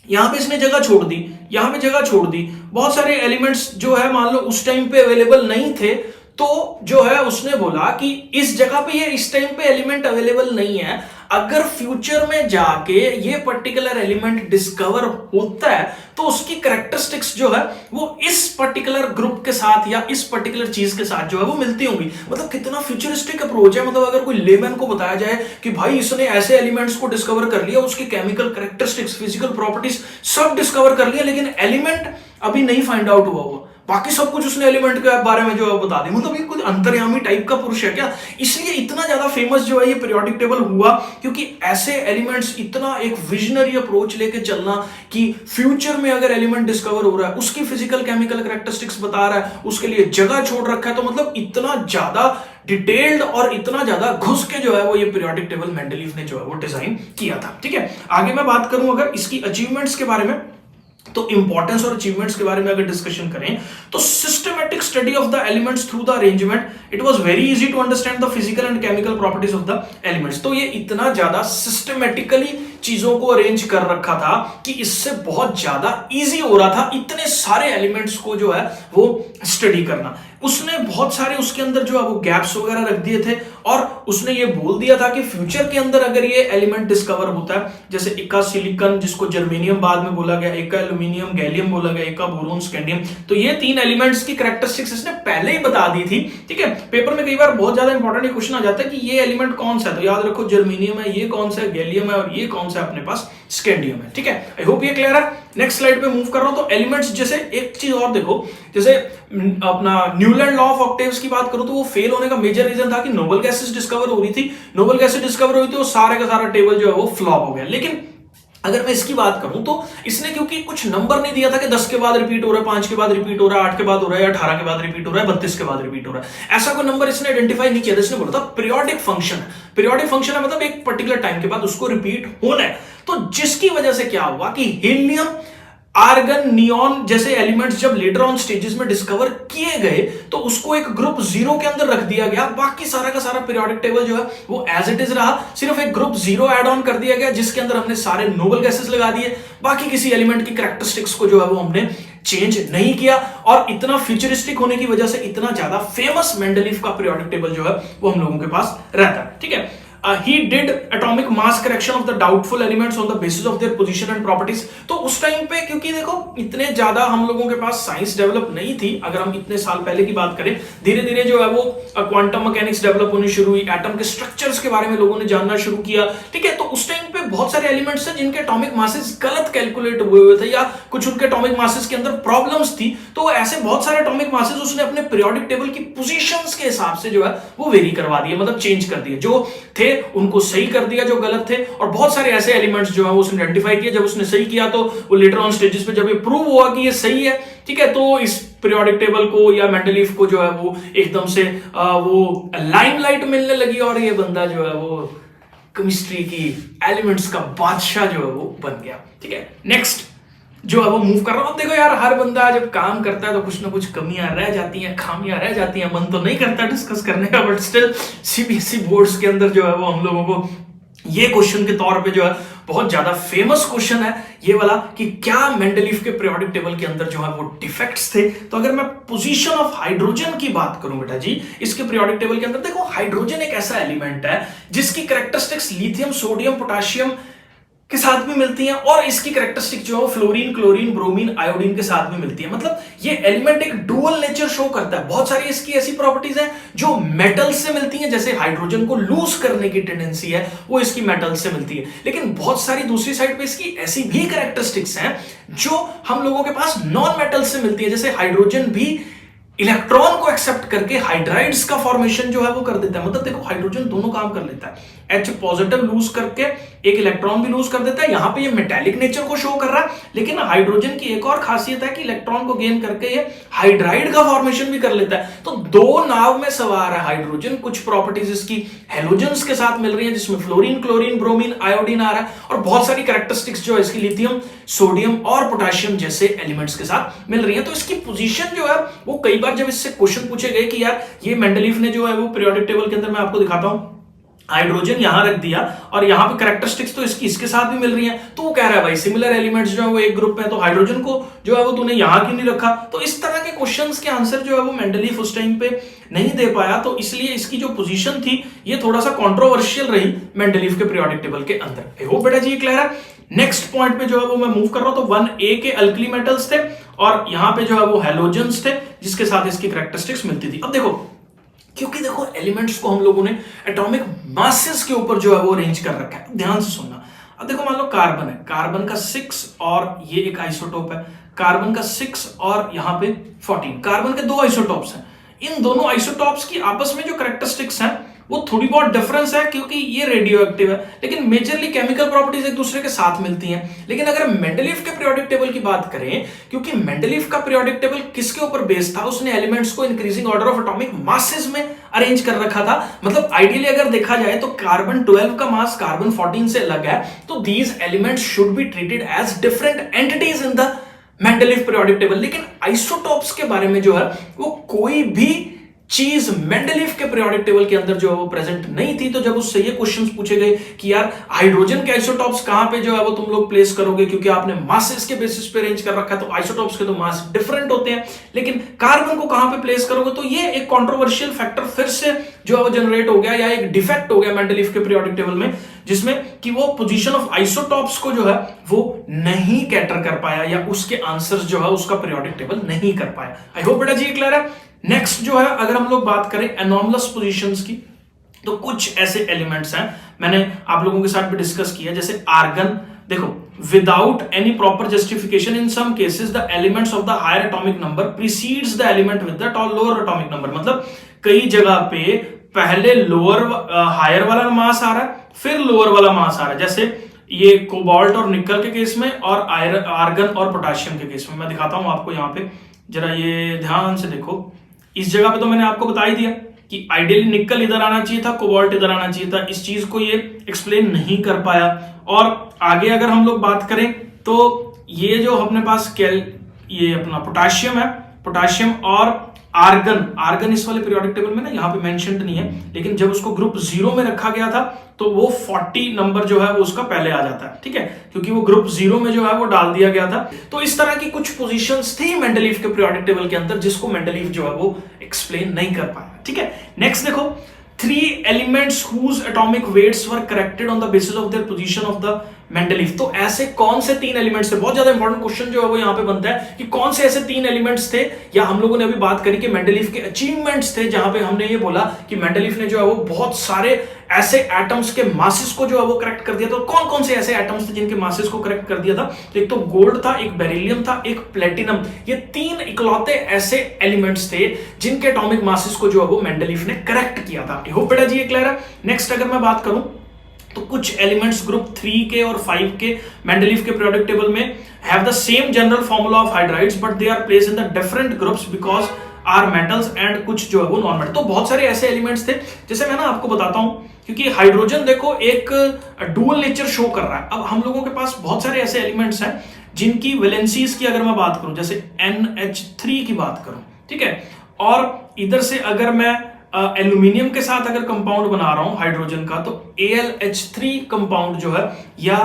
यहां पे इसने जगह छोड़ दी, यहां पे जगह छोड़ दी, बहुत सारे एलिमेंट्स जो है मान लो उस टाइम पे अवेलेबल नहीं थे, तो जो है उसने बोला कि इस जगह पे ये इस टाइम पे एलिमेंट अवेलेबल नहीं है, अगर फ्यूचर में जाके ये पर्टिकुलर एलिमेंट डिस्कवर होता है तो उसकी कैरेक्टरिस्टिक्स जो है वो इस पर्टिकुलर ग्रुप के साथ या इस पर्टिकुलर चीज के साथ जो है वो मिलती होंगी। मतलब कितना फ्यूचरिस्टिक अप्रोच है। मतलब अगर कोई लेमैन को बताया जाए कि भाई इसने ऐसे एलिमेंट्स को डिस्कवर कर लिया, उसकी केमिकल कैरेक्टरिस्टिक्स, फिजिकल प्रॉपर्टीज सब डिस्कवर कर लिया, लेकिन एलिमेंट अभी नहीं फाइंड आउट हुआ, बाकी सब कुछ उसने एलिमेंट के बारे में जो है बता दी। मतलब ये कुछ अंतर्यामी टाइप का पुरुष है क्या? इसलिए इतना ज्यादा फेमस जो है ये पीरियोडिक टेबल हुआ, क्योंकि ऐसे एलिमेंट्स, इतना एक विजनरी अप्रोच लेके चलना कि फ्यूचर में अगर एलिमेंट डिस्कवर हो रहा है उसकी फिजिकल केमिकल कैरेक्टरिस्टिक्स बता रहा है, उसके लिए जगह छोड़ रखा है। तो मतलब इतना ज्यादा डिटेल्ड और इतना ज्यादा घुस के जो है वो ये पीरियोडिक टेबल मेंडलीफ ने जो है वो डिजाइन किया था। ठीक है, आगे मैं बात करूं अगर इसकी अचीवमेंट्स के बारे में, तो इंपॉर्टेंस और अचीवमेंट्स के बारे में अगर डिस्कशन करें तो systematic study of the elements through the arrangement, it was very easy to understand the physical and chemical properties of the elements. तो ये इतना ज्यादा सिस्टमैटिकली चीजों को अरेंज कर रखा था कि इससे बहुत ज्यादा इजी हो रहा था इतने सारे एलिमेंट्स को जो है वो स्टडी करना। उसने बहुत सारे उसके अंदर जो है वो गैप्स वगैरह रख दिए थे, और उसने ये बोल दिया था कि फ्यूचर के अंदर अगर ये एलिमेंट डिस्कवर होता है, जैसे एका सिलिकॉन जिसको जर्मेनियम बाद में बोला गया, एका एल्यूमिनियम गैलियम बोला गया, एका बोरोन स्कैंडियम, तो ये 3 एलिमेंट्स की कैरेक्टरिस्टिक्स इसने पहले ही बता दी थी। ठीक है, पेपर में कई बार बहुत ज्यादा इंपॉर्टेंट क्वेश्चन आ जाता है कि ये एलिमेंट कौन सा है, तो याद रखो जर्मेनियम है, ये कौन सा है, गैलियम है, और ये कौन सा अपने पास स्कैंडियम है। ठीक है, आई होप ये क्लियर है। नेक्स्ट स्लाइड पे मूव कर रहा हूं। तो एलिमेंट्स, जैसे एक चीज और देखो, जैसे अपना न्यूलैंड लॉ ऑफ ऑक्टेव्स की बात करूं तो वो फेल होने का मेजर रीजन था कि नोबल गैसेस डिस्कवर हो रही थी, नोबल गैसेस डिस्कवर हुई थी, वो सारे का सारा टेबल जो है वो फ्लॉप हो गया। लेकिन अगर मैं इसकी बात करूं तो इसने क्योंकि कुछ नंबर नहीं दिया था कि 10 के बाद रिपीट हो रहा है, 5 के बाद रिपीट हो रहा है, 8 के बाद हो रहा है, या 18 के बाद रिपीट हो रहा है, 32 के बाद रिपीट हो रहा है, ऐसा कोई नंबर इसने आइडेंटिफाई नहीं किया था। इसने बोला था पीरियोडिक फंक्शन है। पीरियोडिक फंक्शन है मतलब एक पर्टिकुलर टाइम के बाद उसको रिपीट होना है। तो जिसकी वजह से क्या हुआ कि हीलियम, आर्गन, नियॉन जैसे एलिमेंट्स जब लेटर ऑन स्टेजेस में डिस्कवर किए गए तो उसको एक ग्रुप 0 के अंदर रख दिया गया। बाकी सारा का सारा पीरियोडिक टेबल जो है वो एज इट इज रहा, सिर्फ एक ग्रुप 0 ऐड ऑन कर दिया गया जिसके अंदर हमने सारे नोबल गैसेस लगा दिए। बाकी किसी एलिमेंट की कैरेक्टरिस्टिक्स को जो है वो हमने चेंज नहीं किया, और इतना फ्यूचरिस्टिक होने की वजह से इतना ज्यादा फेमस मेंडलीफ का पीरियोडिक टेबल जो है वो हम लोगों के पास रहता है। ठीक है, he did atomic mass correction of the doubtful elements on the basis of their position and properties. तो उस टाइम पे क्योंकि देखो इतने ज्यादा हम लोगों के पास साइंस डेवलप नहीं थी, अगर हम इतने साल पहले की बात करें, धीरे धीरे जो है वो क्वांटम मैकेनिक्स डेवलप होनी शुरू हुई, एटम के स्ट्रक्चर्स के बारे में लोगों ने जानना शुरू किया, ठीक है। तो उस टाइम पे बहुत सारे एलिमेंट्स हैं जिनके एटॉमिक मासेस गलत कैलकुलेट हुए थे या कुछ उनके एटॉमिक मासेस के अंदर प्रॉब्लम्स थी। तो ऐसे बहुत सारे एटॉमिक मासेस उसने अपने पीरियोडिक टेबल की पोजीशंस के हिसाब से जो है वो वेरी करवा दिए, मतलब चेंज कर दिए, जो थे उनको सही कर दिया जो गलत थे, और बहुत सारे ऐसे एलिमेंट्स जो है वो उसने आइडेंटिफाई किया। जब उसने सही किया तो वो लेटर ऑन स्टेजेस पे जब ये प्रूव हुआ कि ये सही है, ठीक है, तो इस पीरियोडिक टेबल को या मेंडलीफ को जो है वो एकदम से वो लाइमलाइट मिलने लगी और ये बंदा जो है वो केमिस्ट्री की एलिमेंट्स का बादशाह जो है वो बन गया, ठीक है। नेक्स्ट जो है वो मूव कर रहा हूं। देखो यार, हर बंदा जब काम करता है तो कुछ ना कुछ कमियां रह जाती हैं, खामियां रह जाती हैं, मन तो नहीं करता डिस्कस करने का, बट स्टिल सीबीएसई बोर्ड्स के अंदर जो है वो हम लोगों को ये क्वेश्चन के तौर पे जो है बहुत ज्यादा फेमस क्वेश्चन है ये वाला कि क्या मेंडलीफ के पीरियोडिक टेबल के अंदर जो है वो डिफेक्ट्स थे। तो अगर मैं पोजीशन ऑफ हाइड्रोजन की बात करूं बेटा जी इसके पीरियोडिक टेबल के अंदर, देखो हाइड्रोजन एक ऐसा एलिमेंट है जिसकी कैरेक्टरिस्टिक्स लिथियम, सोडियम, पोटेशियम के साथ भी मिलती हैं, और इसकी कैरेक्टरिस्टिक जो है फ्लोरीन, क्लोरीन, ब्रोमीन, आयोडीन के साथ भी मिलती है। मतलब ये एलिमेंट एक डुअल नेचर शो करता है। बहुत सारी इसकी ऐसी प्रॉपर्टीज हैं जो मेटल से मिलती हैं, जैसे हाइड्रोजन को लूज करने की टेंडेंसी है वो इसकी मेटल से मिलती है, लेकिन बहुत सारी दूसरी साइड पे इसकी ऐसी भी कैरेक्टरिस्टिक्स हैं जो हम लोगों के पास नॉन मेटल से मिलती है। जैसे हाइड्रोजन भी इलेक्ट्रॉन को एक्सेप्ट करके हाइड्राइड्स का फॉर्मेशन जो है वो कर देता है। मतलब देखो हाइड्रोजन दोनों काम कर लेता है, H पॉजिटिव लूज करके एक इलेक्ट्रॉन भी लूज कर देता है। यहां पे ये मेटालिक नेचर को शो कर रहा है, लेकिन हाइड्रोजन की एक और खासियत है कि इलेक्ट्रॉन को गेन करके ये हाइड्राइड का फॉर्मेशन भी कर लेता है। तो दो नाव में सवार है हाइड्रोजन। कुछ प्रॉपर्टीज इसकी हेलोजेंस के साथ मिल रही है जिसमें फ्लोरीन, क्लोरीन, ब्रोमीन, आयोडीन आ रहा है, और बहुत सारी कैरेक्टरिस्टिक्स जो है इसकी लिथियम, सोडियम और पोटेशियम जैसे एलिमेंट्स के साथ मिल रही है। तो इसकी पोजीशन जो है वो कई बार जब इससे क्वेश्चन पूछे गए कि यार ये मेंडलीफ ने जो है वो पीरियोडिक टेबल के अंदर, मैं आपको दिखाता हूं, हाइड्रोजन यहां रख दिया और यहां पे कैरेक्टरिस्टिक्स तो इसकी इसके साथ भी मिल रही हैं, तो वो कह रहा है भाई सिमिलर एलिमेंट्स जो है वो एक ग्रुप में, तो हाइड्रोजन को जो है वो तूने यहां क्यों नहीं रखा। तो इस तरह के क्वेश्चंस के आंसर जो है वो मेंडलीफ उस टाइम पे नहीं दे पाया, तो इसलिए इसकी जो पोजीशन थी ये थोड़ा सा कंट्रोवर्शियल रही मेंडलीफ के पीरियोडिक टेबल के अंदर। आई होप बेटा जी ये क्लियर है। नेक्स्ट पॉइंट पे जो है वो मैं मूव कर रहा हूं। तो 1A के अल्कली मेटल्स थे और यहां पे जो है वो हैलोजेंस थे जिसके साथ इसकी कैरेक्टरिस्टिक्स मिलती थी। अब देखो, क्योंकि देखो एलिमेंट्स को हम लोगों ने एटॉमिक मासेस के ऊपर जो है वो अरेंज कर रखा है, ध्यान से सुनना। अब देखो मान लो कार्बन है, कार्बन का 6 और ये एक आइसोटोप है, कार्बन का 6 और यहां पे 14, कार्बन के दो आइसोटोप्स हैं। इन दोनों आइसोटोप्स की आपस में जो कैरेक्टरिस्टिक्स हैं वो थोड़ी बहुत डिफरेंस है क्योंकि ये रेडियो एक्टिव है, लेकिन मेजरली केमिकल प्रॉपर्टीज एक दूसरे के साथ मिलती हैं। लेकिन अगर मेंडलीफ के पीरियोडिक टेबल की बात करें, क्योंकि मेंडलीफ का पीरियोडिक टेबल किसके ऊपर बेस्ड था, उसने एलिमेंट्स को increasing order of atomic masses में अरेंज कर रखा था। मतलब आइडियली अगर देखा जाए तो कार्बन 12 का मास कार्बन 14 से अलग है, तो these elements should be treated as different entities in the Mendeleev periodic table. लेकिन आइसोटोप्स के बारे में जो है वो कोई भी चीज मेंडलीफ के पीरियोडिक टेबल के अंदर जो है वो प्रेजेंट नहीं थी। तो जब उससे ये क्वेश्चंस पूछे गए कि यार हाइड्रोजन के आइसोटॉप्स कहां पे जो है वो तुम लोग प्लेस करोगे, क्योंकि आपने मासेस के बेसिस पे अरेंज कर रखा है, तो आइसोटॉप्स के तो मास डिफरेंट होते हैं, लेकिन कार्बन को कहां पे प्लेस करोगे। तो ये एक कंट्रोवर्शियल फैक्टर फिर से जो है वो जनरेट हो गया, या एक डिफेक्ट हो गया मेंडलीफ के पीरियोडिक टेबल में, जिसमें कि वो पोजीशन ऑफ आइसोटॉप्स को जो है वो नहीं कैटर कर पाया, या उसके आंसर्स जो है उसका पीरियोडिक टेबल नहीं कर पाया। आई होप बेटा जी क्लियर है। नेक्स्ट जो है अगर हम लोग बात करें एनॉमलस पोजीशंस की, तो कुछ ऐसे एलिमेंट्स हैं मैंने आप लोगों के साथ भी डिस्कस किया, जैसे आर्गन। देखो, without any proper justification in some cases the elements of the higher atomic number precedes the element with the lower atomic number. मतलब कई जगह पे पहले हायर वाला मास आ रहा है, फिर लोअर वाला मास आ रहा है, जैसे ये कोबाल्ट और निकल के केस में, और आर्गन और पोटेशियम के केस में। मैं दिखाता हूं आपको यहाँ पे, जरा ये ध्यान से देखो। इस जगह पे तो मैंने आपको बता ही दिया कि आइडियली निकल इधर आना चाहिए था, कोबाल्ट इधर आना चाहिए था। इस चीज को ये एक्सप्लेन नहीं कर पाया। और आगे अगर हम लोग बात करें तो ये जो अपने पास ये अपना पोटेशियम है, पोटेशियम और आर्गन इस वाले पीरियोडिक टेबल में ना यहाँ पे मेंशन्ड नहीं है, लेकिन जब उसको ग्रुप 0 में रखा गया था तो वो 40 नंबर जो है वो उसका पहले आ जाता है, ठीक है, क्योंकि वो ग्रुप 0 में जो है वो डाल दिया गया था। तो इस तरह की कुछ पोजीशंस थी मेंडलीफ के पीरियोडिक टेबल के अंदर जिसको मेंडलीफ जो है वो एक्सप्लेन नहीं कर पाया, ठीक है। नेक्स्ट देखो, three elements whose atomic weights were corrected on the basis of their position of the Mendeleev. तो ऐसे कौन से तीन एलिमेंट्स थे, बहुत ज्यादा इंपॉर्टेंट क्वेश्चन जो है वो यहां पे बनता है कि कौन से ऐसे तीन एलिमेंट्स थे, या हम लोगों ने अभी बात करी कि मेंडलीफ के अचीवमेंट्स थे, जहां पे हमने ये बोला कि मेंडलीफ ने जो है वो बहुत सारे ऐसे एटम्स के मासेस को जो है वो करेक्ट कर दिया। तो कौन कौन से ऐसे एटम्स थे जिनके मासेस को करेक्ट कर दिया था? तो एक तो गोल्ड था, एक बेरिलियम था, एक प्लेटिनम। ये तीन इकलौते ऐसे एलिमेंट्स थे जिनके एटॉमिक मासेस को जो है वो मेंडलीफ ने करेक्ट किया था। आई होप बेटा जी ये क्लियर है। नेक्स्ट अगर मैं बात करूं तो कुछ एलिमेंट्स ग्रुप 3 के और 5 के मेंडलीफ के पीरियोडिक टेबल में have the same general formula of hydrides but they are placed in the different groups because are metals and कुछ जो है वो नॉन मेटल। तो बहुत सारे ऐसे एलिमेंट्स थे, जैसे मैं ना आपको बताता हूं, क्योंकि हाइड्रोजन देखो एक डुअल नेचर शो कर रहा है। अब हम लोगों के पास बहुत सारे ऐसे एलिमेंट्स हैं जिनकी वैलेंसीज की अगर मैं बात करूं, जैसे NH3 की बात करूं, ठीक है, और इधर से अगर मैं एल्यूमिनियम के साथ अगर कंपाउंड बना रहा हूं हाइड्रोजन का, तो AlH3 कंपाउंड जो है या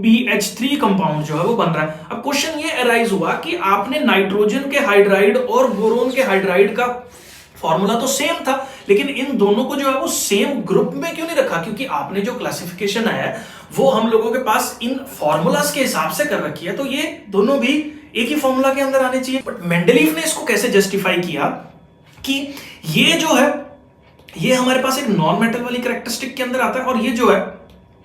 BH3 कंपाउंड जो है वो बन रहा है। अब क्वेश्चन ये अराइज हुआ कि आपने नाइट्रोजन के हाइड्राइड और बोरोन के हाइड्राइड का फॉर्मूला तो सेम था, लेकिन इन दोनों को जो है वो सेम ग्रुप में क्यों नहीं रखा? क्योंकि आपने जो क्लासिफिकेशन है वो हम लोगों के पास इन फॉर्मूलाज के हिसाब से कर रखी है, तो ये दोनों भी एक ही फॉर्मूला के अंदर आने चाहिए। बट मेंडलीफ ने इसको कैसे जस्टिफाई किया कि ये जो है ये हमारे पास एक नॉन मेटल वाली कैरेक्टरिस्टिक के अंदर आता है, और ये जो है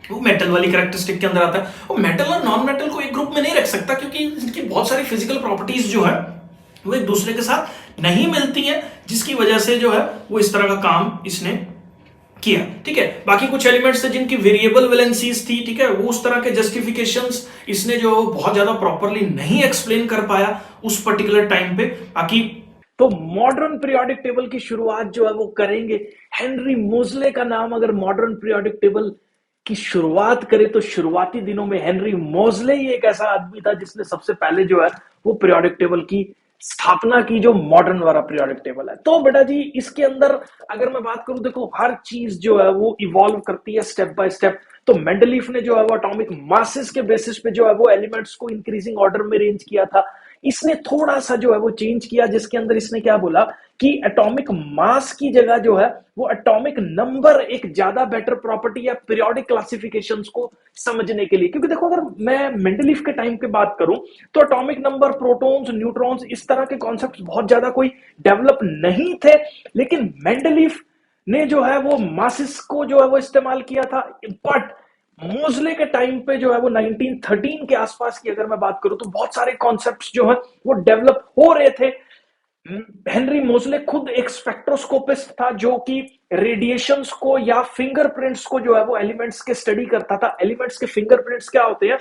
वो मेटल वाली कैरेक्टरिस्टिक के अंदर आता है। वो मेटल और नॉन मेटल को एक ग्रुप में नहीं रख सकता, क्योंकि इनकी बहुत सारी फिजिकल प्रॉपर्टीज जो है वो एक दूसरे के साथ नहीं मिलती हैं, जिसकी वजह से जो है वो इस तरह का काम इसने किया। ठीक है, बाकी कुछ एलिमेंट्स थे जिनकी वेरिएबल वैलेंसीज थी, ठीक है, वो उस तरह के जस्टिफिकेशंस इसने जो बहुत ज्यादा प्रॉपरली नहीं एक्सप्लेन कर पाया उस पर्टिकुलर टाइम पे। बाकी तो मॉडर्न पीरियोडिक टेबल की शुरुआत जो है वो करेंगे हेनरी मोजले का नाम अगर मॉडर्न पीरियोडिक टेबल की शुरुआत करे तो शुरुआती दिनों में हेनरी मोजले ही एक ऐसा आदमी था जिसने सबसे पहले जो है वो पीरियोडिक टेबल की स्थापना की, जो मॉडर्न वाला पीरियोडिक टेबल है। तो बेटा जी इसके अंदर अगर मैं बात करूं, देखो हर चीज जो है वो इवॉल्व करती है स्टेप बाय स्टेप। तो मेंडलीफ ने जो है वो एटॉमिक मासेस के बेसिस पे जो है वो एलिमेंट्स को इंक्रीजिंग ऑर्डर में अरेंज किया था। इसने थोड़ा सा जो है वो चेंज किया, जिसके अंदर इसने क्या बोला कि एटॉमिक मास की जगह जो है वो एटॉमिक नंबर एक ज्यादा बेटर प्रॉपर्टी है पीरियोडिक क्लासिफिकेशंस को समझने के लिए। क्योंकि देखो अगर मैं मेंडलीफ के टाइम की बात करूं तो एटॉमिक नंबर, प्रोटॉन्स, न्यूट्रॉन्स, इस तरह के कॉन्सेप्ट्स बहुत ज्यादा कोई डेवलप नहीं थे, लेकिन मेंडलीफ ने जो है वो मासेस को जो है वो इस्तेमाल किया था। बट मोजले के टाइम पे जो है वो 1913 के आसपास की अगर मैं बात करूं तो बहुत सारे कॉन्सेप्ट्स जो है वो डेवलप हो रहे थे। हेनरी मोजले खुद एक स्पेक्ट्रोस्कोपिस्ट था जो कि रेडिएशंस को या फिंगरप्रिंट्स को जो है वो एलिमेंट्स के स्टडी करता था। एलिमेंट्स के फिंगरप्रिंट्स क्या होते हैं,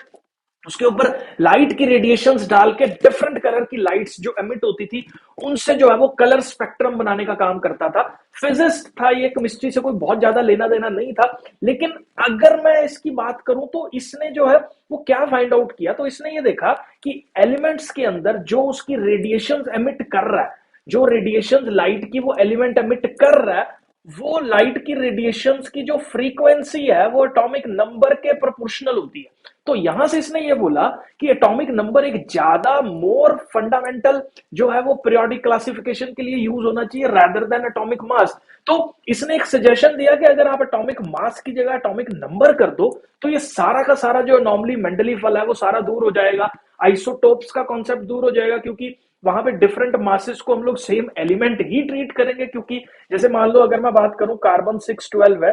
उसके ऊपर लाइट की रेडिएशंस डाल के डिफरेंट कलर की लाइट्स जो एमिट होती थी उनसे जो है वो कलर स्पेक्ट्रम बनाने का काम करता था। फिजिस्ट था ये, केमिस्ट्री से कोई बहुत ज्यादा लेना देना नहीं था। लेकिन अगर मैं इसकी बात करूं तो इसने जो है वो क्या फाइंड आउट किया, तो इसने ये देखा कि एलिमेंट्स के अंदर जो उसकी रेडिएशंस एमिट कर रहा है, जो रेडिएशंस लाइट की वो एलिमेंट एमिट कर रहा है, वो लाइट की रेडिएशंस की जो फ्रीक्वेंसी है वो एटॉमिक नंबर के प्रोपोर्शनल होती है। तो यहां से इसने ये बोला कि एटॉमिक नंबर एक ज्यादा मोर फंडामेंटल जो है वो पीरियोडिक क्लासिफिकेशन के लिए यूज होना चाहिए रादर देन एटॉमिक मास। तो इसने एक सजेशन दिया कि अगर आप एटॉमिक मास की जगह एटॉमिक नंबर कर दो तो ये सारा का सारा जो नॉर्मली मेंडलीफ वाला है वो सारा दूर हो जाएगा, आइसोटोप्स का कॉन्सेप्ट दूर हो जाएगा, क्योंकि वहां पे डिफरेंट मासेस को हम लोग सेम एलिमेंट ही ट्रीट करेंगे। क्योंकि जैसे मान लो अगर मैं बात करूं कार्बन 612 है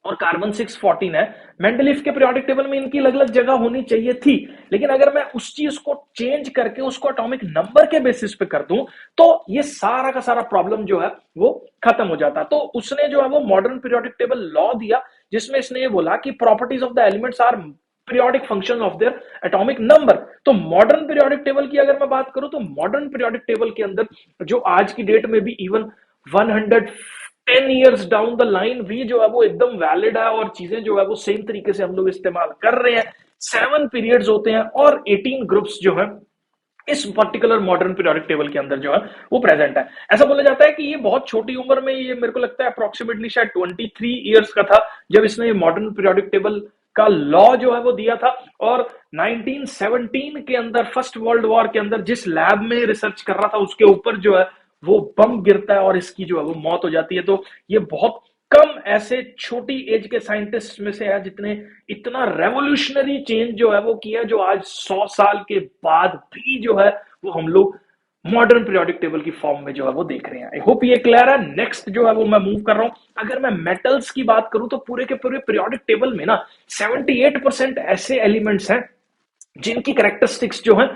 और कार्बन 614 है, मेंडलीफ के पीरियोडिक टेबल में इनकी अलग अलग जगह होनी चाहिए थी, लेकिन अगर मैं उस चीज को चेंज करके उसको एटॉमिक नंबर के बेसिस पे कर दूं तो ये सारा का सारा प्रॉब्लम जो है वो खत्म हो जाता। तो उसने जो है वो मॉडर्न पीरियोडिक टेबल लॉ दिया जिसमें इसने ये बोला कि properties of the elements are periodic function of their atomic number. तो मॉडर्न पीरियोडिक टेबल की अगर मैं बात करूं तो मॉडर्न पीरियोडिक टेबल के अंदर जो आज की डेट में भी even 110 years down the line भी जो है वो एकदम वैलिड है और चीजें जो है वो सेम तरीके से हम लोग इस्तेमाल कर रहे हैं। 7 पीरियड्स होते हैं और 18 ग्रुप्स जो है इस पर्टिकुलर मॉडर्न पीरियोडिक टेबल के अंदर जो है वो प्रेजेंट है। ऐसा बोला जाता है कि ये बहुत छोटी उम्र में, ये मेरे को लगता है अप्रोक्सीमेटली शायद 23 इयर्स का था जब इसने ये मॉडर्न पीरियोडिक टेबल का लॉ जो है वो दिया था। और 1917 के अंदर फर्स्ट वर्ल्ड वॉर के अंदर जिस लैब में रिसर्च कर रहा था उसके ऊपर जो है वो बम गिरता है और इसकी जो है वो मौत हो जाती है। तो ये बहुत कम ऐसे छोटी एज के साइंटिस्ट में से है जितने इतना रेवोल्यूशनरी चेंज जो है वो किया, जो आज 100 साल के बाद भी जो है वो हम लोग मॉडर्न पीरियोडिक टेबल की फॉर्म में जो है वो देख रहे हैं। आई होप ये क्लियर है। नेक्स्ट जो है वो मैं मूव कर रहा हूं। अगर मैं मेटल्स की बात करूं तो पूरे के पूरे पीरियोडिक टेबल में ना 78% ऐसे एलिमेंट्स हैं जिनकी कैरेक्टरिस्टिक्स जो है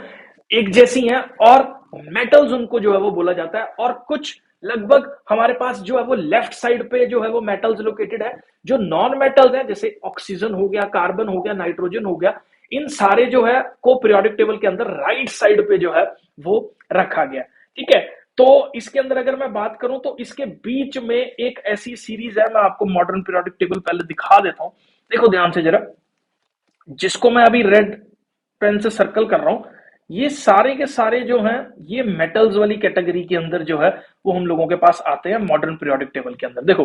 एक जैसी हैं, और मेटल्स उनको जो है वो बोला जाता है। और कुछ लगभग हमारे पास जो है वो लेफ्ट साइड पे जो है वो मेटल्स लोकेटेड है। जो नॉन मेटल्स है जैसे ऑक्सीजन हो गया, कार्बन हो गया, नाइट्रोजन हो गया, इन सारे जो है को पीरियोडिक टेबल के अंदर राइट साइड पे जो है वो रखा गया। ठीक है, तो इसके अंदर अगर मैं बात करूं तो इसके बीच में एक ऐसी सीरीज है, मैं आपको मॉडर्न पीरियोडिक टेबल पहले दिखा देता हूं। देखो ध्यान से जरा, जिसको मैं अभी रेड पेन से सर्कल कर रहा हूं, ये सारे के सारे जो हैं ये मेटल्स वाली कैटेगरी के अंदर जो है वो हम लोगों के पास आते हैं मॉडर्न पीरियोडिक टेबल के अंदर। देखो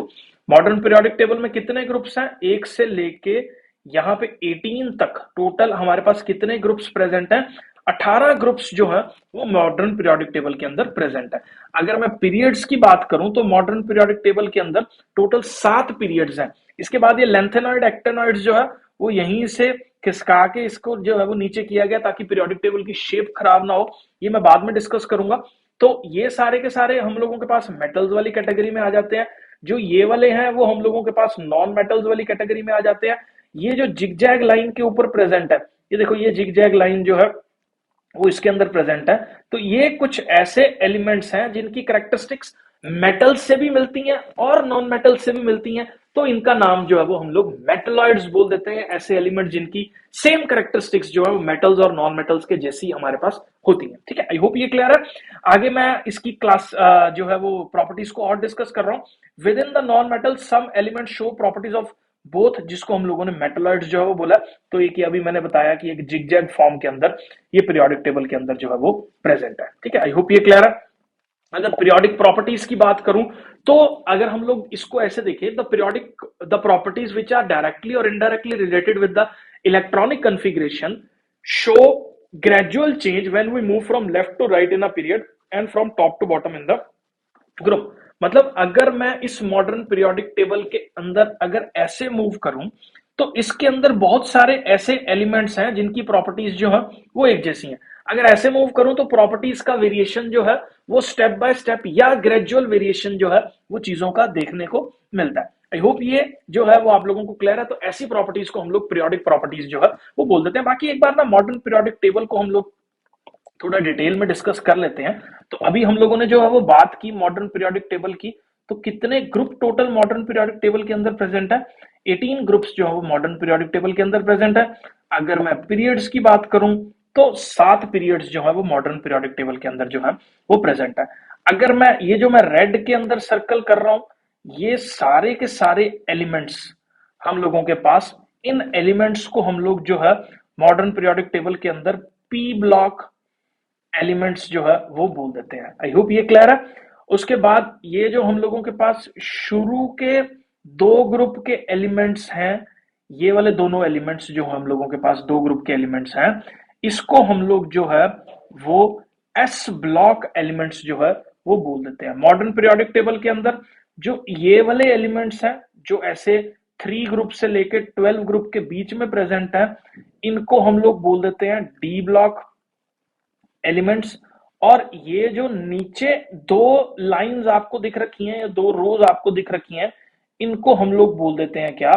मॉडर्न पीरियोडिक टेबल में कितने ग्रुप्स हैं, 1 से लेके यहां पे 18 तक टोटल हमारे पास कितने ग्रुप्स प्रेजेंट हैं? 18 ग्रुप्स जो है वो मॉडर्न पीरियोडिक टेबल के अंदर प्रेजेंट है। अगर मैं पीरियड्स की बात करूं तो मॉडर्न पीरियोडिक टेबल के अंदर टोटल 7 पीरियड्स हैं। इसके बाद ये लेंथेनॉइड एक्टेनॉइड्स जो है वो यहीं से खिसका के इसको जो है वो नीचे किया गया ताकि पीरियोडिक टेबल की शेप खराब ना हो। ये मैं बाद में डिस्कस करूंगा। तो ये सारे के सारे हम लोगों के पास मेटल्स वाली कैटेगरी में आ जाते हैं। जो ये वाले हैं वो हम लोगों के पास नॉन मेटल्स वाली कैटेगरी में आ जाते हैं। ये जो जिगजैग लाइन के ऊपर प्रेजेंट है, ये देखो ये जिगजैग लाइन जो है वो इसके अंदर प्रेजेंट है। तो ये कुछ ऐसे एलिमेंट्स हैं जिनकी कैरेक्टरिस्टिक्स मेटल्स से भी मिलती हैं और नॉन मेटल्स से भी मिलती हैं। तो इनका नाम जो है वो हम लोग मेटलॉइड्स बोल देते हैं, ऐसे एलिमेंट जिनकी सेम कैरेक्टरिस्टिक्स जो है वो मेटल्स और नॉन मेटल्स के जैसी हमारे पास होती हैं। ठीक है, आई होप ये क्लियर है। आगे मैं इसकी क्लास जो है वो प्रॉपर्टीज को और डिस्कस कर रहा हूं। Within the non metal some element show properties of both, जिसको हम लोगों ने मेटलॉइड्स जो है वो बोला। तो ये अभी मैंने बताया कि एक जिगजैग फॉर्म के अंदर ये पीरियोडिक टेबल के अंदर जो है वो प्रेजेंट है। ठीक है, आई होप ये क्लियर है। अगर पीरियोडिक प्रॉपर्टीज की बात करूं तो अगर हम लोग इसको ऐसे देखें, the properties which are directly or indirectly related with the electronic configuration show gradual change when we move from left to right in a period and from top to bottom in the group. मतलब अगर मैं इस modern periodic table के अंदर अगर ऐसे move करूं तो इसके अंदर बहुत सारे ऐसे एलिमेंट्स हैं जिनकी प्रॉपर्टीज जो है वो एक जैसी हैं। अगर ऐसे मूव करूं तो प्रॉपर्टीज का वेरिएशन जो है वो स्टेप बाय स्टेप या ग्रेजुअल वेरिएशन जो है वो चीजों का देखने को मिलता है। आई होप ये जो है वो आप लोगों को क्लियर है। तो ऐसी प्रॉपर्टीज को हम लोग पीरियोडिक प्रॉपर्टीज जो है वो बोल देते हैं। बाकी एक बार ना मॉडर्न पीरियोडिक टेबल को हम लोग थोड़ा डिटेल में डिस्कस कर लेते हैं। तो अभी हम लोगों ने जो है वो बात की मॉडर्न पीरियोडिक टेबल की, तो कितने group total modern periodic table के अंदर प्रेजेंट है? 18 ग्रुप्स जो है वो मॉडर्न पीरियोडिक टेबल के अंदर प्रेजेंट है। अगर मैं पीरियड्स की बात करूं तो 7 पीरियड्स जो है वो मॉडर्न पीरियोडिक टेबल के अंदर जो है वो प्रेजेंट है। अगर मैं ये जो मैं रेड के अंदर सर्कल कर रहा हूं, ये सारे के सारे एलिमेंट्स हम लोगों के पास, इन एलिमेंट्स को हम लोग जो है मॉडर्न पीरियोडिक टेबल के अंदर पी ब्लॉक एलिमेंट्स जो है वो बोल देते हैं। आई होप ये क्लियर है। उसके बाद ये जो हम लोगों के पास शुरू के 2 ग्रुप के एलिमेंट्स हैं, ये वाले दोनों एलिमेंट्स जो हम लोगों के पास 2 ग्रुप के एलिमेंट्स हैं, इसको हम लोग जो है वो एस ब्लॉक एलिमेंट्स जो है वो बोल देते हैं। मॉडर्न पीरियोडिक टेबल के अंदर जो ये वाले एलिमेंट्स हैं जो ऐसे 3 ग्रुप से लेके 12 ग्रुप के बीच में प्रेजेंट है, इनको हम लोग बोल देते हैं डी ब्लॉक एलिमेंट्स। और ये जो नीचे 2 लाइंस आपको दिख रखी हैं या 2 रोज आपको दिख रखी हैं, इनको हम लोग बोल देते हैं क्या?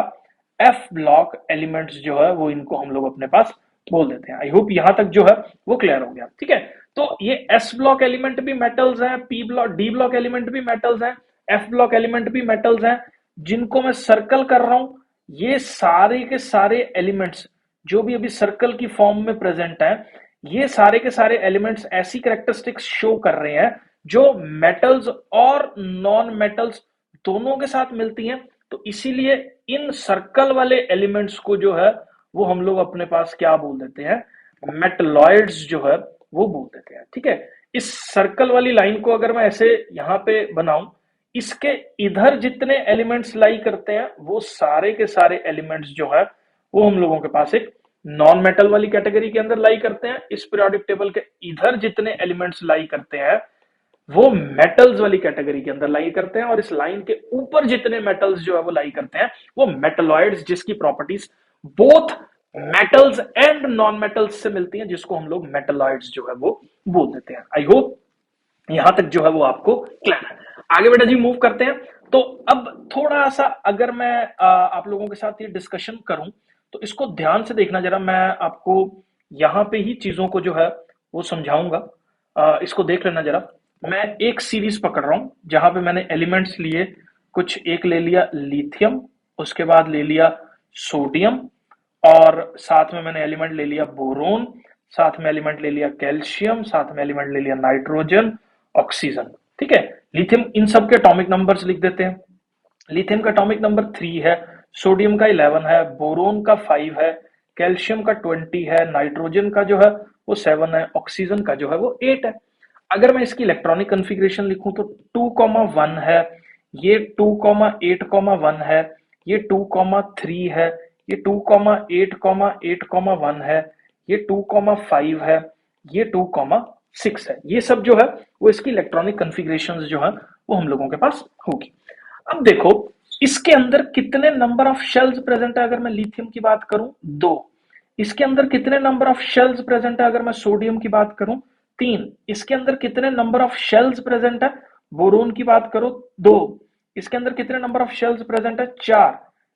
एफ ब्लॉक एलिमेंट्स जो है वो इनको हम लोग अपने पास बोल देते हैं। आई होप यहां तक जो है वो क्लियर हो गया। ठीक है, तो ये एस ब्लॉक एलिमेंट भी मेटल्स हैं, P block D block element भी मेटल्स हैं, एफ ब्लॉक एलिमेंट भी मेटल्स हैं। जिनको मैं सर्कल कर रहा हूं, ये सारे के सारे एलिमेंट्स जो भी अभी सर्कल की फॉर्म में प्रेजेंट है, ये सारे के सारे एलिमेंट्स ऐसी कैरेक्टरिस्टिक्स शो कर रहे हैं जो मेटल्स और नॉन मेटल्स दोनों के साथ मिलती हैं। तो इसीलिए इन सर्कल वाले एलिमेंट्स को जो है वो हम लोग अपने पास क्या बोल देते हैं? मेटलॉइड्स जो है वो बोल देते हैं। ठीक है, इस सर्कल वाली लाइन को अगर मैं ऐसे यहां पे बनाऊं, इसके इधर जितने एलिमेंट्स लाई करते हैं वो सारे के सारे एलिमेंट्स जो है वो हम लोगों के पास एक नॉन मेटल वाली कैटेगरी के अंदर लाई करते हैं। इस पीरियोडिक टेबल के इधर जितने एलिमेंट्स लाई करते हैं वो मेटल्स वाली कैटेगरी के अंदर लाई करते हैं, और इस लाइन के ऊपर जितने मेटल्स जो है वो लाई करते हैं वो मेटलॉइड्स, जिसकी properties both metals and non metals से मिलती हैं, जिसको हम लोग मेटलॉइड्स जो है वो बोल देते हैं। आई होप यहां तक जो है वो आपको क्लियर है। आगे बेटा जी मूव करते हैं। तो अब थोड़ा सा अगर मैं आप लोगों के साथ ये डिस्कशन करूं तो इसको ध्यान से देखना जरा, मैं आपको यहां पे ही चीजों को जो है वो समझाऊंगा। इसको देख लेना जरा। मैं एक सीरीज पकड़ रहा हूं जहां पे मैंने एलिमेंट्स लिए, कुछ एक ले लिया लिथियम, उसके बाद ले लिया सोडियम, और साथ में मैंने एलिमेंट ले लिया बोरोन, साथ में एलिमेंट ले लिया कैल्शियम, साथ में एलिमेंट ले लिया नाइट्रोजन, ऑक्सीजन। ठीक है, लिथियम, इन सब के एटॉमिक नंबर्स लिख देते हैं। लिथियम का एटॉमिक नंबर 3 है, सोडियम का 11 है, बोरोन का 5 है, कैल्शियम का 20 है, नाइट्रोजन का जो है वो 7 है, ऑक्सीजन का जो है वो 8 है। अगर मैं इसकी इलेक्ट्रॉनिक कॉन्फ़िगरेशन लिखूं तो 2,1 है, ये 2,8,1 है, ये 2,3 है, ये 2,8,8,1 है, ये 2,5 है, ये 2,6 है। ये सब जो है वो इसकी इलेक्ट्रॉनिक कॉन्फ़िगरेशंस जो है वो हम लोगों के पास होगी। अब देखो इसके अंदर कितने नंबर ऑफ शेल्स प्रेजेंट है। अगर मैं लिथियम की बात करूं 2, इसके अंदर कितने नंबर ऑफ शेल्स प्रेजेंट है। अगर मैं सोडियम की बात करूं 3, इसके अंदर कितने नंबर ऑफ शेल्स प्रेजेंट है। बोरोन की बात करो 2, इसके अंदर कितने नंबर ऑफ शेल्स प्रेजेंट है 4,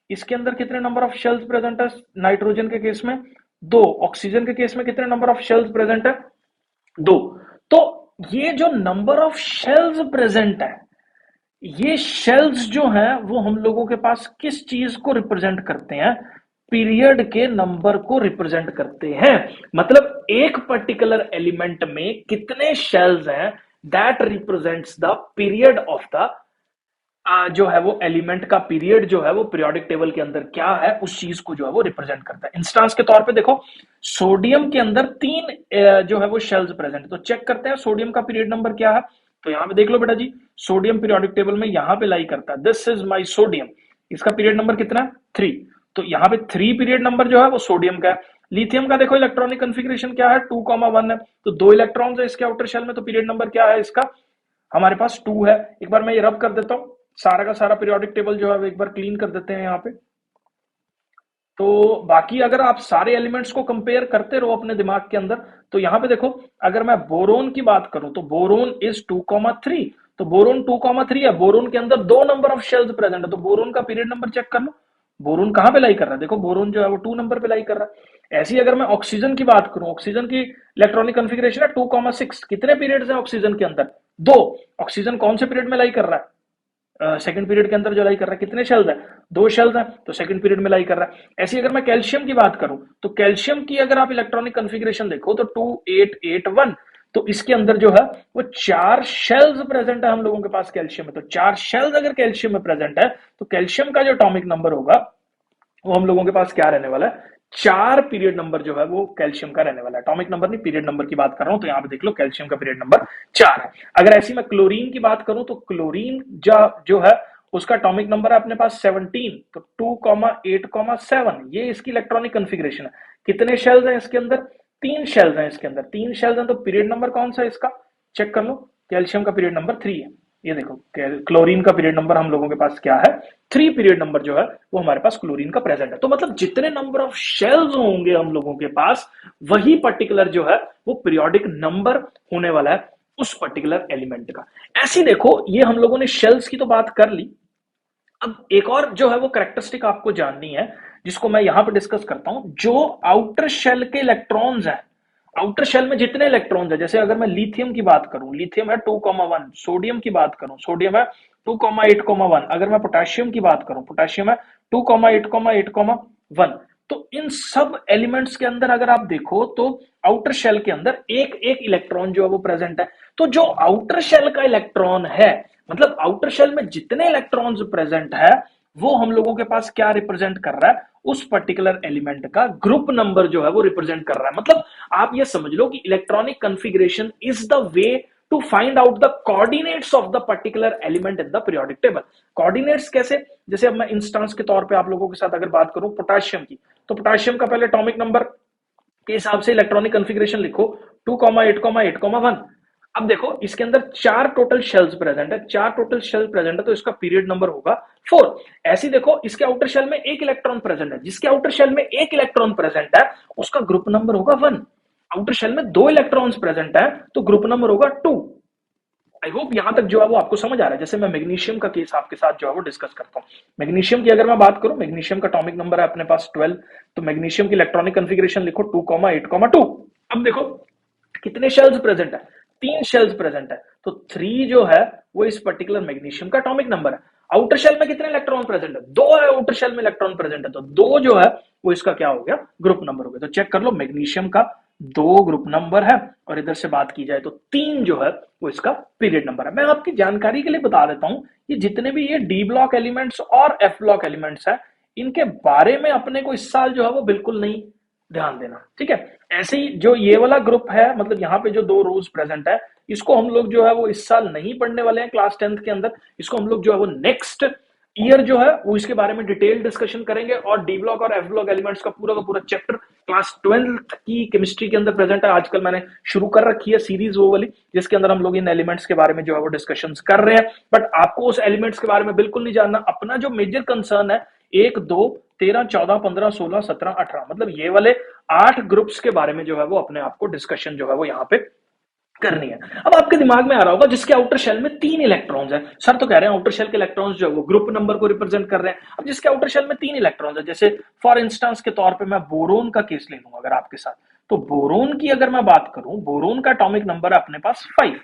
इसके अंदर कितने नंबर ऑफ शेल्स प्रेजेंट है नाइट्रोजन के केस में 2, ऑक्सीजन के केस में कितने नंबर ऑफ शेल्स प्रेजेंट है 2। तो ये जो नंबर ऑफ शेल्स प्रेजेंट है, ये शेल्स जो हैं वो हम लोगों के पास किस चीज को रिप्रेजेंट करते हैं, पीरियड के नंबर को रिप्रेजेंट करते हैं। मतलब एक पर्टिकुलर एलिमेंट में कितने शेल्स हैं, that represents the period of the जो है वो एलिमेंट का पीरियड जो है वो पीरियोडिक टेबल के अंदर क्या है उस चीज को जो है वो रिप्रेजेंट करता है। इंस्टांस के तौर पे देखो सोडियम के अंदर 3 जो है वो शेल्स प्रेजेंट है, तो चेक करते हैं सोडियम का पीरियड नंबर क्या है। तो यहां पे देख लो बेटा जी, सोडियम पीरियोडिक टेबल में यहां पे लाई करता है, दिस इज माय सोडियम, इसका पीरियड नंबर कितना है 3, तो यहां पे 3 पीरियड नंबर जो है वो सोडियम का है। लिथियम का देखो इलेक्ट्रॉनिक कॉन्फ़िगरेशन क्या है 2,1 है, तो 2 इलेक्ट्रॉन्स है इसके आउटर शेल में, तो पीरियड नंबर क्या है इसका हमारे पास 2 है। एक बार मैं ये रब कर देता हूं, सारा का सारा पीरियोडिक टेबल जो है एक बार क्लीन कर देते हैं यहाँ पे। तो बाकी अगर आप सारे एलिमेंट्स को कंपेयर करते रहो अपने दिमाग के अंदर, तो यहां पे देखो अगर मैं बोरोन की बात करूं तो बोरोन इज 2,3, तो बोरोन 2,3 है, बोरोन के अंदर 2 नंबर ऑफ शेल्स प्रेजेंट है, तो बोरोन का पीरियड नंबर चेक कर लो, बोरोन कहां पे लाई कर रहा है, देखो बोरोन जो है वो 2 नंबर पे लाई कर रहा है। ऐसे ही अगर मैं ऑक्सीजन की बात करूं, ऑक्सीजन की इलेक्ट्रॉनिक कॉन्फ़िगरेशन है 2,6, कितने पीरियड्स हैं ऑक्सीजन के अंदर 2, ऑक्सीजन कौन से पीरियड में लाई कर रहा है सेकंड पीरियड के अंदर जो लाई कर रहा है, कितने शेल्स है 2 शेल्स है, तो सेकंड पीरियड में लाई कर रहा है। ऐसे अगर मैं कैल्शियम की बात करूं तो कैल्शियम की अगर आप इलेक्ट्रॉनिक कॉन्फ़िगरेशन देखो तो 2,8,8,1, तो इसके अंदर जो है वो 4 शेल्स प्रेजेंट है हम लोगों के पास कैल्शियम में, तो 4 शेल्स अगर कैल्शियम में प्रेजेंट है तो कैल्शियम का जो एटॉमिक नंबर होगा वो हम लोगों के पास क्या रहने वाला है 4 पीरियड नंबर जो है वो कैल्शियम का रहने वाला है। एटॉमिक नंबर नहीं, पीरियड नंबर की बात कर रहा हूं, तो यहां पे देख लो कैल्शियम का पीरियड नंबर 4 है। अगर ऐसी मैं क्लोरीन की बात करूं तो क्लोरीन जो है उसका एटॉमिक नंबर है अपने पास 17, तो 2,8,7 ये इसकी इलेक्ट्रॉनिक कॉन्फ़िगरेशन है। कितने शेल्स हैं इसके अंदर 3 शेल्स हैं इसके अंदर, 3 शेल्स हैं, तो पीरियड नंबर कौन सा है इसका चेक कर लो, कैल्शियम का पीरियड नंबर 3 है। ये देखो क्लोरीन का पीरियड नंबर हम लोगों के पास क्या है 3 पीरियड नंबर जो है वो हमारे पास क्लोरीन का प्रेजेंट है। तो मतलब जितने नंबर ऑफ शेल्स होंगे हम लोगों के पास वही पर्टिकुलर जो है वो पीरियोडिक नंबर होने वाला है उस पर्टिकुलर एलिमेंट का। ऐसी देखो ये हम लोगों ने शेल्स की तो बात कर ली, अब एक और जो है वो कैरेक्टरिस्टिक आपको जाननी है जिसको मैं यहां पे डिस्कस करता हूं, जो आउटर शेल के इलेक्ट्रॉन्स हैं, आउटर शेल में जितने इलेक्ट्रॉन्स है, जैसे अगर मैं लिथियम की बात करूं लिथियम है 2,1, सोडियम की बात करूं सोडियम है 2,8,1, अगर मैं पोटेशियम की बात करूं पोटेशियम है 2,8,8,1, तो इन सब एलिमेंट्स के अंदर अगर आप देखो तो आउटर शेल के अंदर एक एक इलेक्ट्रॉन जो है वो प्रेजेंट है। तो जो आउटर शेल का इलेक्ट्रॉन है, मतलब आउटर शेल में जितने इलेक्ट्रॉन्स प्रेजेंट है वो हम लोगों के पास क्या रिप्रेजेंट कर रहा है, उस पर्टिकुलर एलिमेंट का ग्रुप नंबर जो है वो रिप्रेजेंट कर रहा है। मतलब आप ये समझ लो कि electronic configuration is the way to find out the coordinates of the particular element in the periodic table. Coordinates कैसे, जैसे अब मैं इंस्टेंस के तौर पे आप लोगों के साथ अगर बात करूं पोटेशियम की, तो पोटेशियम का पहले एटॉमिक नंबर के हिसाब से इलेक्ट्रॉनिक कॉन्फ़िगरेशन लिखो 2,8,8,1। अब देखो इसके अंदर 4 टोटल शेल्स प्रेजेंट है, 4 टोटल शेल प्रेजेंट है, तो इसका पीरियड नंबर होगा 4। ऐसे देखो इसके आउटर शेल में एक इलेक्ट्रॉन प्रेजेंट है, जिसके आउटर शेल में एक इलेक्ट्रॉन प्रेजेंट है उसका ग्रुप नंबर होगा 1। आउटर शेल में 2 इलेक्ट्रॉन्स प्रेजेंट है तो ग्रुप नंबर होगा 2। आई होप यहां तक जो है वो आपको समझ आ रहा है। जैसे मैं मैग्नीशियम का केस आपके साथ जो है वो डिस्कस करता हूं। मैग्नीशियम की अगर मैं बात करूं, मैग्नीशियम का एटॉमिक नंबर है अपने पास 12, तो मैग्नीशियम की इलेक्ट्रॉनिक कॉन्फ़िगरेशन लिखो 2,8,2। अब देखो कितने शेल्स प्रेजेंट है, 3 शेल्स प्रेजेंट है, तो 3 जो है वो इस पर्टिकुलर मैग्नीशियम का एटॉमिक नंबर है। आउटर शेल में कितने इलेक्ट्रॉन प्रेजेंट है, 2 है, आउटर शेल में इलेक्ट्रॉन प्रेजेंट है, तो 2 जो है वो इसका क्या हो गया, ग्रुप नंबर हो गया। तो चेक कर लो मैग्नीशियम का 2 ग्रुप नंबर है, और इधर से बात की जाए तो 3 जो है वो इसका पीरियड नंबर है। मैं आपकी जानकारी के लिए बता देता हूं, ये जितने भी ये डी ब्लॉक एलिमेंट्स और एफ ब्लॉक एलिमेंट्स है, इनके बारे में अपने को इस साल जो है वो बिल्कुल नहीं ध्यान देना, ठीक है। ऐसे ही जो ये वाला ग्रुप है, मतलब यहाँ पे जो 2 रोज प्रेजेंट है, इसको हम लोग जो है वो इस साल नहीं पढ़ने वाले हैं क्लास 10th के अंदर। इसको हम लोग जो है वो नेक्स्ट ईयर जो है वो इसके बारे में डिटेल डिस्कशन करेंगे, और डी ब्लॉक और एफ ब्लॉक एलिमेंट्स का पूरा चैप्टर क्लास 12th की केमिस्ट्री के अंदर प्रेजेंट है। आजकल मैंने शुरू कर रखी है सीरीज वो वाली, जिसके अंदर हम लोग इन एलिमेंट्स के बारे में जो है वो डिस्कशन कर रहे हैं। बट आपको उस एलिमेंट्स के बारे में बिल्कुल नहीं जानना। अपना जो मेजर कंसर्न है 1, 2, 13, 14, 15, 16, 17, 18, मतलब ये वाले 8 ग्रुप्स के बारे में जो है वो अपने आप को डिस्कशन जो है वो यहाँ पे करनी है। अब आपके दिमाग में आ रहा होगा जिसके आउटर शेल में 3 इलेक्ट्रॉन्स है, सर तो कह रहे हैं आउटर शेल के इलेक्ट्रॉन्स जो है वो ग्रुप नंबर को रिप्रेजेंट कर रहे हैं। अब जिसके आउटर शेल में 3 इलेक्ट्रॉन्स है, जैसे फॉर इंस्टेंस के तौर पे मैं बोरोन का केस ले लूंगा अगर आपके साथ, तो बोरोन की अगर मैं बात करूं, बोरोन का एटॉमिक नंबर है अपने पास 5।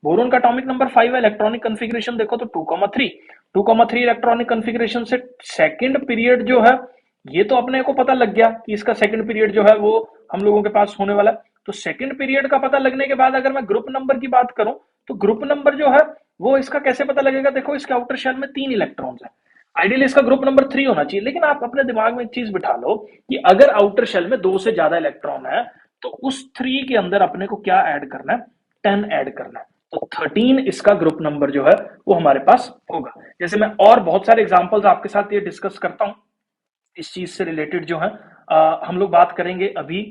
बोरोन का एटॉमिक नंबर 5 है। इलेक्ट्रॉनिक कॉन्फ़िगरेशन देखो तो 2,3, 2,3 इलेक्ट्रॉनिक कॉन्फ़िगरेशन से सेकंड पीरियड जो है, ये तो अपने को पता लग गया कि इसका सेकंड पीरियड जो है वो हम लोगों के पास होने वाला है। तो सेकंड पीरियड का पता लगने के बाद अगर मैं ग्रुप नंबर की बात करूं, तो ग्रुप नंबर जो है वो इसका कैसे पता लगेगा, देखो इसके आउटर शेल में 3 इलेक्ट्रॉन्स है, आइडियली इसका ग्रुप नंबर 3 होना चाहिए। लेकिन आप अपने दिमाग में एक चीज बिठा लो कि अगर आउटर शेल में 2 से ज्यादा इलेक्ट्रॉन है, तो उस 3 के अंदर अपने को क्या ऐड करना है, 10 ऐड करना है, तो 13 इसका ग्रुप नंबर जो है वो हमारे पास होगा। जैसे मैं और बहुत सारे एग्जांपल्स आपके साथ ये डिस्कस करता हूं इस चीज से रिलेटेड जो है। हम लोग बात करेंगे अभी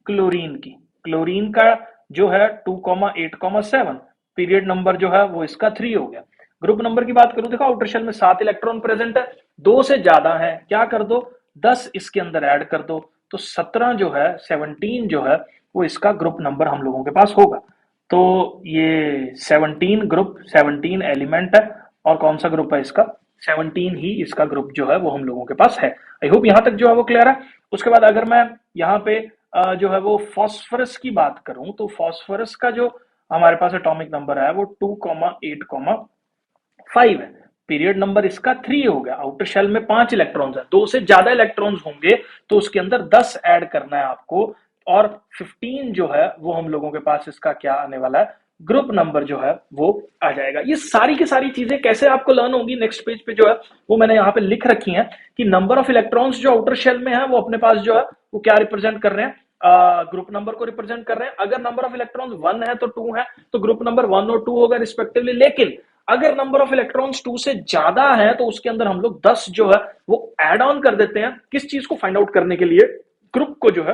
क्लोरीन की। क्लोरीन का जो है 2,8,7 पीरियड नंबर जो है वो इसका 3 हो गया। ग्रुप नंबर की बात करूं, देखो आउटर शेल में 7 इलेक्ट्रॉन प्रेजेंट है, 2 से ज्यादा है, क्या कर दो 10 इसके अंदर ऐड कर दो, तो 17 जो है 17 जो है वो इसका ग्रुप नंबर हम लोगों के पास होगा। तो ये 17 ग्रुप 17 एलिमेंट है, और कौन सा ग्रुप है इसका, 17 ही इसका ग्रुप जो है वो हम लोगों के पास है। आई होप यहां तक जो है वो क्लियर है। उसके बाद अगर मैं यहाँ पे जो है वो फास्फोरस की बात करूं, तो फास्फोरस का जो हमारे पास एटॉमिक नंबर है वो 2,8,5 है। पीरियड नंबर इसका 3 हो गया। आउटर शेल में 5 इलेक्ट्रॉन्स है, 2 से ज्यादा इलेक्ट्रॉन्स होंगे तो उसके अंदर 10 ऐड करना है आपको, और 15 जो है वो हम लोगों के पास इसका क्या आने वाला है, ग्रुप नंबर जो है वो आ जाएगा। ये सारी की सारी चीजें कैसे आपको लर्न होंगी, नेक्स्ट पेज पे जो है वो मैंने यहाँ पे लिख रखी हैं कि नंबर ऑफ इलेक्ट्रॉन्स जो आउटर शेल में है वो अपने पास जो है वो क्या रिप्रेजेंट कर रहे हैं, ग्रुप नंबर को रिप्रेजेंट कर रहे हैं। अगर नंबर ऑफ इलेक्ट्रॉन्स 1 है तो 2 है, तो ग्रुप नंबर 1 और 2 होगा रिस्पेक्टिवली। लेकिन अगर नंबर ऑफ इलेक्ट्रॉन्स 2 से ज्यादा है तो उसके अंदर हम लोग 10 जो है वो एड ऑन कर देते हैं, किस चीज को फाइंड आउट करने के लिए, ग्रुप को जो है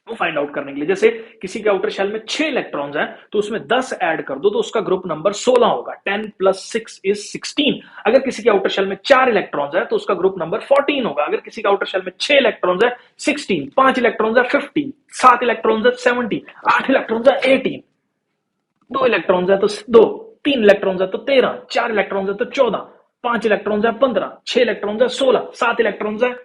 वो फाइंड आउट करने के लिए। जैसे किसी के आउटर शेल में 6 इलेक्ट्रॉन्स हैं तो उसमें 10 ऐड कर दो तो उसका ग्रुप नंबर 16 होगा, 10 + 6 = 16। अगर किसी के आउटर शेल में 4 इलेक्ट्रॉन्स है तो उसका ग्रुप नंबर 14 होगा। अगर किसी के आउटर शेल में 6 इलेक्ट्रॉन्स है 16, 5 इलेक्ट्रॉन्स है 15, 7 इलेक्ट्रॉन्स है 17, 8 इलेक्ट्रॉन्स है 18, 2 इलेक्ट्रॉन्स है तो 2, 3 इलेक्ट्रॉन्स है तो 13, 4 इलेक्ट्रॉन्स है तो 14, 5 इलेक्ट्रॉन्स है 15, 6 इलेक्ट्रॉन्स है 16, 7 इलेक्ट्रॉन्स है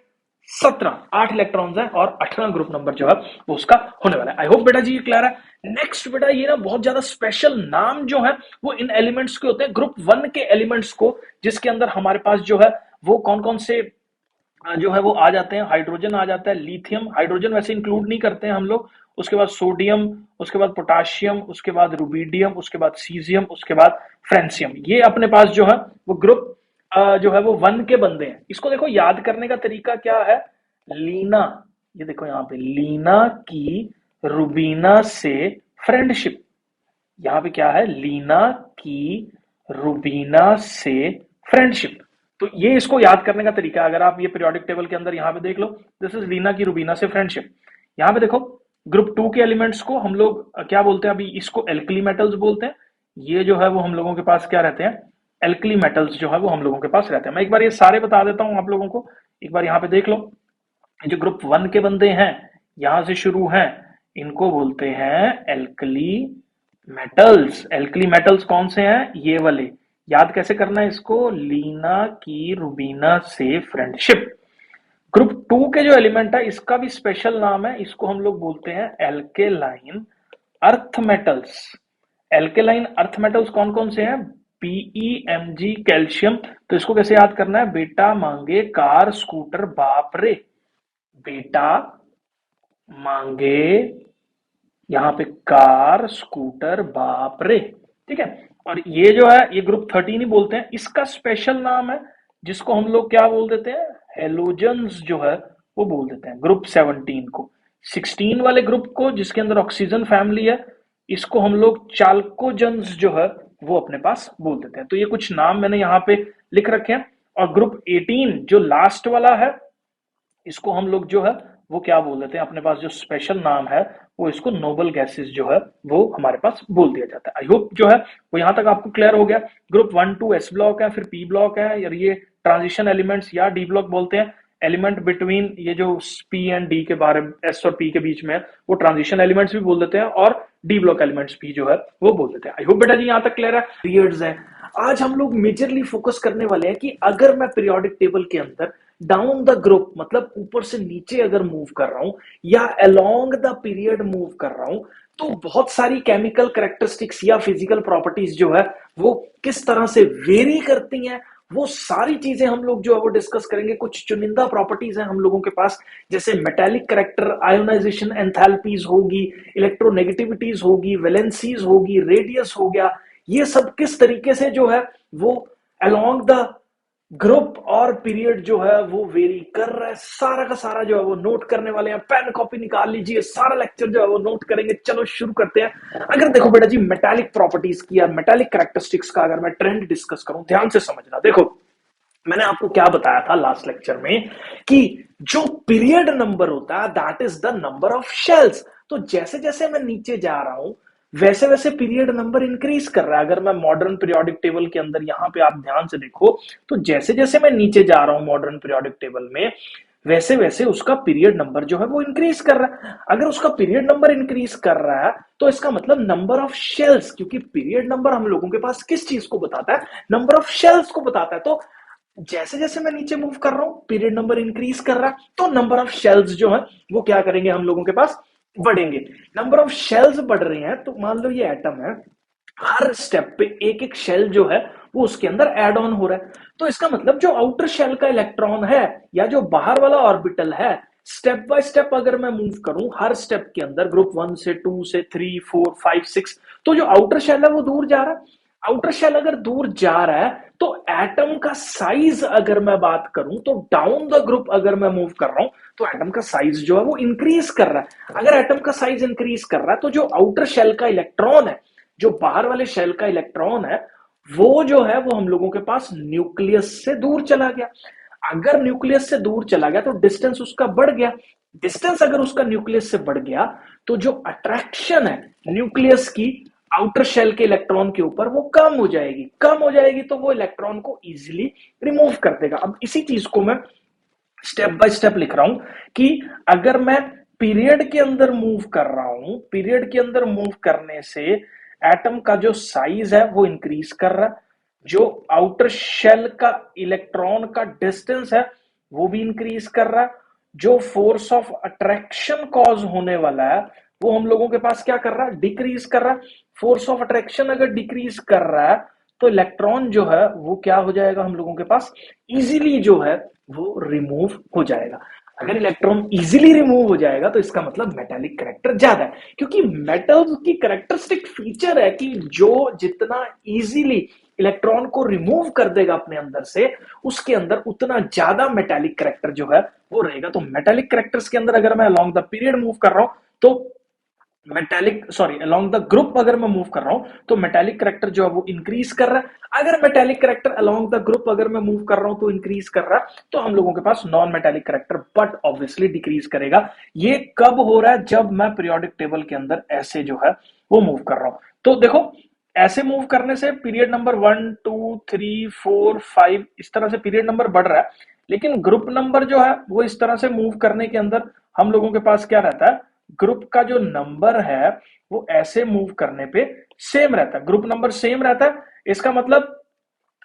17, 8 इलेक्ट्रॉन्स है और 18 ग्रुप नंबर जो है वो उसका होने वाला है। आई होप बेटा जी ये क्लियर है। नेक्स्ट बेटा ये ना बहुत ज्यादा स्पेशल नाम जो है वो इन एलिमेंट्स के होते हैं, ग्रुप 1 के एलिमेंट्स को, जिसके अंदर हमारे पास जो है वो कौन कौन से जो है वो आ जाते हैं। हाइड्रोजन आ जाता है, लिथियम, हाइड्रोजन वैसे इंक्लूड नहीं करते हैं हम लोग, उसके बाद सोडियम, उसके बाद पोटाशियम, उसके बाद रुबिडियम, उसके बाद सीजियम, उसके बाद फ्रेंसियम। ये अपने पास जो है वो ग्रुप जो है वो 1 के बंदे हैं। इसको देखो याद करने का तरीका क्या है, लीना, ये देखो यहाँ पे लीना की रुबीना से फ्रेंडशिप, यहाँ पे क्या है, लीना की रुबीना से फ्रेंडशिप। तो ये इसको याद करने का तरीका, अगर आप ये पीरियोडिक टेबल के अंदर यहाँ पे देख लो, दिस इज लीना की रुबीना से फ्रेंडशिप। यहाँ पे देखो ग्रुप टू के एलिमेंट्स को हम लोग क्या बोलते हैं, अभी इसको एल्कली मेटल्स बोलते हैं। ये जो है वो हम लोगों के पास क्या रहते हैं, एल्कली मेटल्स जो है वो हम लोगों के पास रहते हैं। मैं एक बार ये सारे बता देता हूं आप लोगों को, एक बार यहाँ पे देख लो। जो ग्रुप वन के बंदे हैं, यहां से शुरू हैं, इनको बोलते हैं एल्कली मेटल्स। एल्कली मेटल्स कौन से हैं, ये वाले। याद कैसे करना है इसको, लीना की रूबीना से फ्रेंडशिप। ग्रुप टू के जो एलिमेंट है, इसका भी स्पेशल नाम है, इसको हम लोग बोलते हैं alkaline earth metals. Alkaline earth metals कौन कौन से हैं, पीईएमजी कैल्शियम। तो इसको कैसे याद करना है, बेटा मांगे कार स्कूटर बाप रे, बेटा मांगे यहाँ पे कार स्कूटर बाप रे, ठीक है। और ये जो है ये ग्रुप 13 ही बोलते हैं। इसका स्पेशल नाम है जिसको हम लोग क्या बोल देते हैं, हेलोजन्स जो है वो बोल देते हैं, ग्रुप 17 को। 16 वाले ग्रुप को जिसके अंदर ऑक्सीजन फैमिली है, इसको हम लोग चाल्कोजन्स जो है वो अपने पास बोल देते हैं। तो ये कुछ नाम मैंने यहाँ पे लिख रखे हैं। और ग्रुप 18 जो लास्ट वाला है, इसको हम लोग जो है वो क्या बोल देते हैं, अपने पास जो स्पेशल नाम है वो इसको नोबल गैसेस जो है वो हमारे पास बोल दिया जाता है। आई होप जो है वो यहां तक आपको क्लियर हो गया। ग्रुप 1 2 एस ब्लॉक है, फिर पी ब्लॉक है, और ये ट्रांजिशन एलिमेंट्स या डी ब्लॉक बोलते हैं। एलिमेंट बिटवीन ये जो पी एंड डी के बारे में, एस और पी के बीच में, वो ट्रांजिशन एलिमेंट्स भी बोल देते हैं, और डी ब्लॉक एलिमेंट्स भी जो है वो बोल देते हैं। आई होप बेटा जी यहां तक क्लियर है। पीरियड्स है, आज हम लोग मेजरली फोकस करने वाले हैं कि अगर मैं पीरियोडिक टेबल के अंदर डाउन द ग्रुप, मतलब ऊपर से नीचे अगर मूव कर रहा हूं, या अलोंग द पीरियड मूव कर रहा हूं, तो बहुत सारी केमिकल कैरेक्टरिस्टिक्स या फिजिकल प्रॉपर्टीज जो है वो किस तरह से वेरी करती हैं, वो सारी चीजें हम लोग जो है वो डिस्कस करेंगे। कुछ चुनिंदा प्रॉपर्टीज हैं हम लोगों के पास, जैसे मेटालिक करेक्टर, आयोनाइजेशन एंथैल्पीज होगी, इलेक्ट्रोनेगेटिविटीज होगी, वैलेंसीज होगी, रेडियस हो गया। ये सब किस तरीके से जो है वो अलोंग द ग्रुप और पीरियड जो है वो वेरी कर रहा है, सारा का सारा जो है वो नोट करने वाले हैं। पेन कॉपी निकाल लीजिए, सारा लेक्चर जो है वो नोट करेंगे। चलो शुरू करते हैं। अगर देखो बेटा जी, मेटालिक प्रॉपर्टीज की या मेटालिक कैरेक्टरिस्टिक्स का अगर मैं ट्रेंड डिस्कस करूं, ध्यान से समझना। देखो मैंने आपको क्या बताया था लास्ट लेक्चर में कि जो पीरियड नंबर होता है that is the number of shells. तो जैसे जैसे मैं नीचे जा रहा हूं वैसे वैसे पीरियड नंबर इंक्रीज कर रहा है। अगर मैं मॉडर्न पीरियोडिक टेबल के अंदर यहां पे आप ध्यान से देखो, तो जैसे जैसे मैं नीचे जा रहा हूं मॉडर्न पीरियोडिक टेबल में, वैसे वैसे उसका पीरियड नंबर जो है वो इंक्रीज कर रहा है। अगर उसका पीरियड नंबर इंक्रीज कर रहा है तो इसका मतलब नंबर ऑफ शेल्स, क्योंकि पीरियड नंबर हम लोगों के पास किस चीज को बताता है, नंबर ऑफ शेल्स को बताता है। तो जैसे जैसे मैं नीचे मूव कर रहा हूं पीरियड नंबर इंक्रीज कर रहा है, तो नंबर ऑफ शेल्स जो है वो क्या करेंगे, हम लोगों के पास बढ़ेंगे। नंबर ऑफ शेल्स बढ़ रहे हैं, तो मान लो ये एटम है, हर स्टेप पे एक एक शेल जो है वो उसके अंदर एड ऑन हो रहा है। तो इसका मतलब जो आउटर शेल का इलेक्ट्रॉन है या जो बाहर वाला ऑर्बिटल है, स्टेप बाय स्टेप अगर मैं मूव करूं, हर स्टेप के अंदर ग्रुप 1 से 2 से 3 4 5 6, तो जो आउटर शेल है वो दूर जा रहा है। आउटर शेल अगर दूर जा रहा है तो एटम का साइज अगर मैं बात करूं, तो डाउन द ग्रुप अगर मैं मूव कर रहा हूं तो एटम का साइज जो है वो इंक्रीज कर रहा है। अगर एटम का साइज इंक्रीज कर रहा है तो जो आउटर शेल का इलेक्ट्रॉन है, जो बाहर वाले शेल का इलेक्ट्रॉन है, वो जो है वो हम लोगों के पास न्यूक्लियस से दूर चला गया। अगर न्यूक्लियस से दूर चला गया तो डिस्टेंस उसका बढ़ गया। डिस्टेंस अगर उसका न्यूक्लियस से बढ़ गया तो जो अट्रैक्शन है न्यूक्लियस की आउटर शेल के इलेक्ट्रॉन के ऊपर वो कम हो जाएगी। कम हो जाएगी तो वो इलेक्ट्रॉन को इजीली रिमूव कर देगा। अब इसी चीज को मैं स्टेप बाय स्टेप लिख रहा हूं कि अगर मैं पीरियड के अंदर मूव कर रहा हूं, पीरियड के अंदर मूव करने से एटम का जो साइज है वो इंक्रीज कर रहा है, जो आउटर शेल का इलेक्ट्रॉन का डिस्टेंस है वो भी इंक्रीज कर रहा है, जो फोर्स ऑफ अट्रैक्शन कॉज होने वाला है वो हम लोगों के पास क्या कर रहा है, डिक्रीज कर रहा है। फोर्स ऑफ अट्रैक्शन अगर डिक्रीज कर रहा है तो इलेक्ट्रॉन जो है वो क्या हो जाएगा, हम लोगों के पास इजीली जो है वो रिमूव हो जाएगा। अगर इलेक्ट्रॉन इजीली रिमूव हो जाएगा तो इसका मतलब मेटालिक करेक्टर ज्यादा है, क्योंकि मेटल्स की करेक्टरिस्टिक फीचर है कि जो जितना इजीली इलेक्ट्रॉन को रिमूव कर देगा अपने अंदर से, उसके अंदर उतना ज्यादा मेटालिक करेक्टर जो है वो रहेगा। तो मेटालिक करेक्टर्स के अंदर अगर मैं अलोंग द पीरियड मूव कर रहा हूं तो metallic sorry along the group अगर मैं मूव कर रहा हूं तो मेटेलिक करेक्टर जो है वो इंक्रीज कर रहा है। अगर metallic character along the group अगर मैं मूव कर रहा हूं तो इंक्रीज कर रहा है, तो हम लोगों के पास non metallic character but obviously decrease करेगा। ये कब हो रहा है? जब मैं पीरियोडिक टेबल के अंदर ऐसे जो है वो मूव कर रहा हूं। तो देखो, ऐसे मूव करने से पीरियड नंबर 1 2 3 4 5 इस तरह से पीरियड नंबर बढ़ रहा है, लेकिन ग्रुप नंबर जो है वो इस तरह से मूव करने के अंदर हम लोगों के पास क्या रहता है? ग्रुप का जो नंबर है वो ऐसे मूव करने पे सेम रहता है, ग्रुप नंबर सेम रहता है। इसका मतलब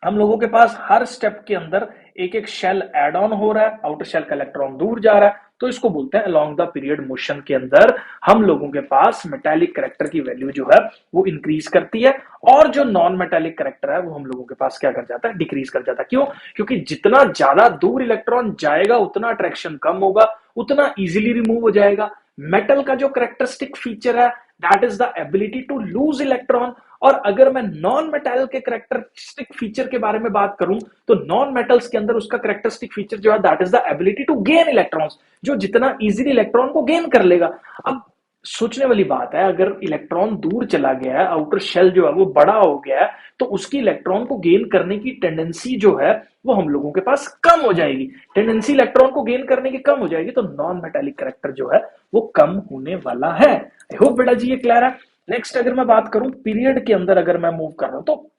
हम लोगों के पास हर स्टेप के अंदर एक एक शेल एड ऑन हो रहा है, आउटर शेल का इलेक्ट्रॉन दूर जा रहा है, तो इसको बोलते हैं अलोंग द पीरियड मोशन के अंदर हम लोगों के पास मेटालिक करेक्टर की वैल्यू जो है वो इंक्रीज करती है, और जो नॉन मेटालिक करेक्टर है वो हम लोगों के पास क्या कर जाता है? डिक्रीज कर जाता है। क्यों? क्योंकि जितना ज्यादा दूर इलेक्ट्रॉन जाएगा उतना अट्रैक्शन कम होगा, उतना इजीली रिमूव हो जाएगा। मेटल का जो करेक्टरिस्टिक फीचर है that is the ability to lose electron. और अगर मैं नॉन मेटल के करेक्टरिस्टिक फीचर के बारे में बात करूं तो नॉन मेटल्स के अंदर उसका करेक्टरिस्टिक फीचर जो है that is the ability to gain electrons, जो जितना इजीली इलेक्ट्रॉन को गेन कर लेगा। अब सोचने वाली बात है, अगर इलेक्ट्रॉन दूर चला गया है, आउटर शेल जो है वो बड़ा हो गया है, तो उसकी इलेक्ट्रॉन को गेन करने की टेंडेंसी जो है वो हम लोगों के पास कम हो जाएगी। टेंडेंसी इलेक्ट्रॉन को गेन करने की कम हो जाएगी, तो नॉन मेटालिक करेक्टर जो है वो कम होने वाला है। आई होप बेटा जी ये क्लियर है। नेक्स्ट अगर मैं बात करूं पीरियड के अंदर अगर मैं मूव कर रहा हूं तो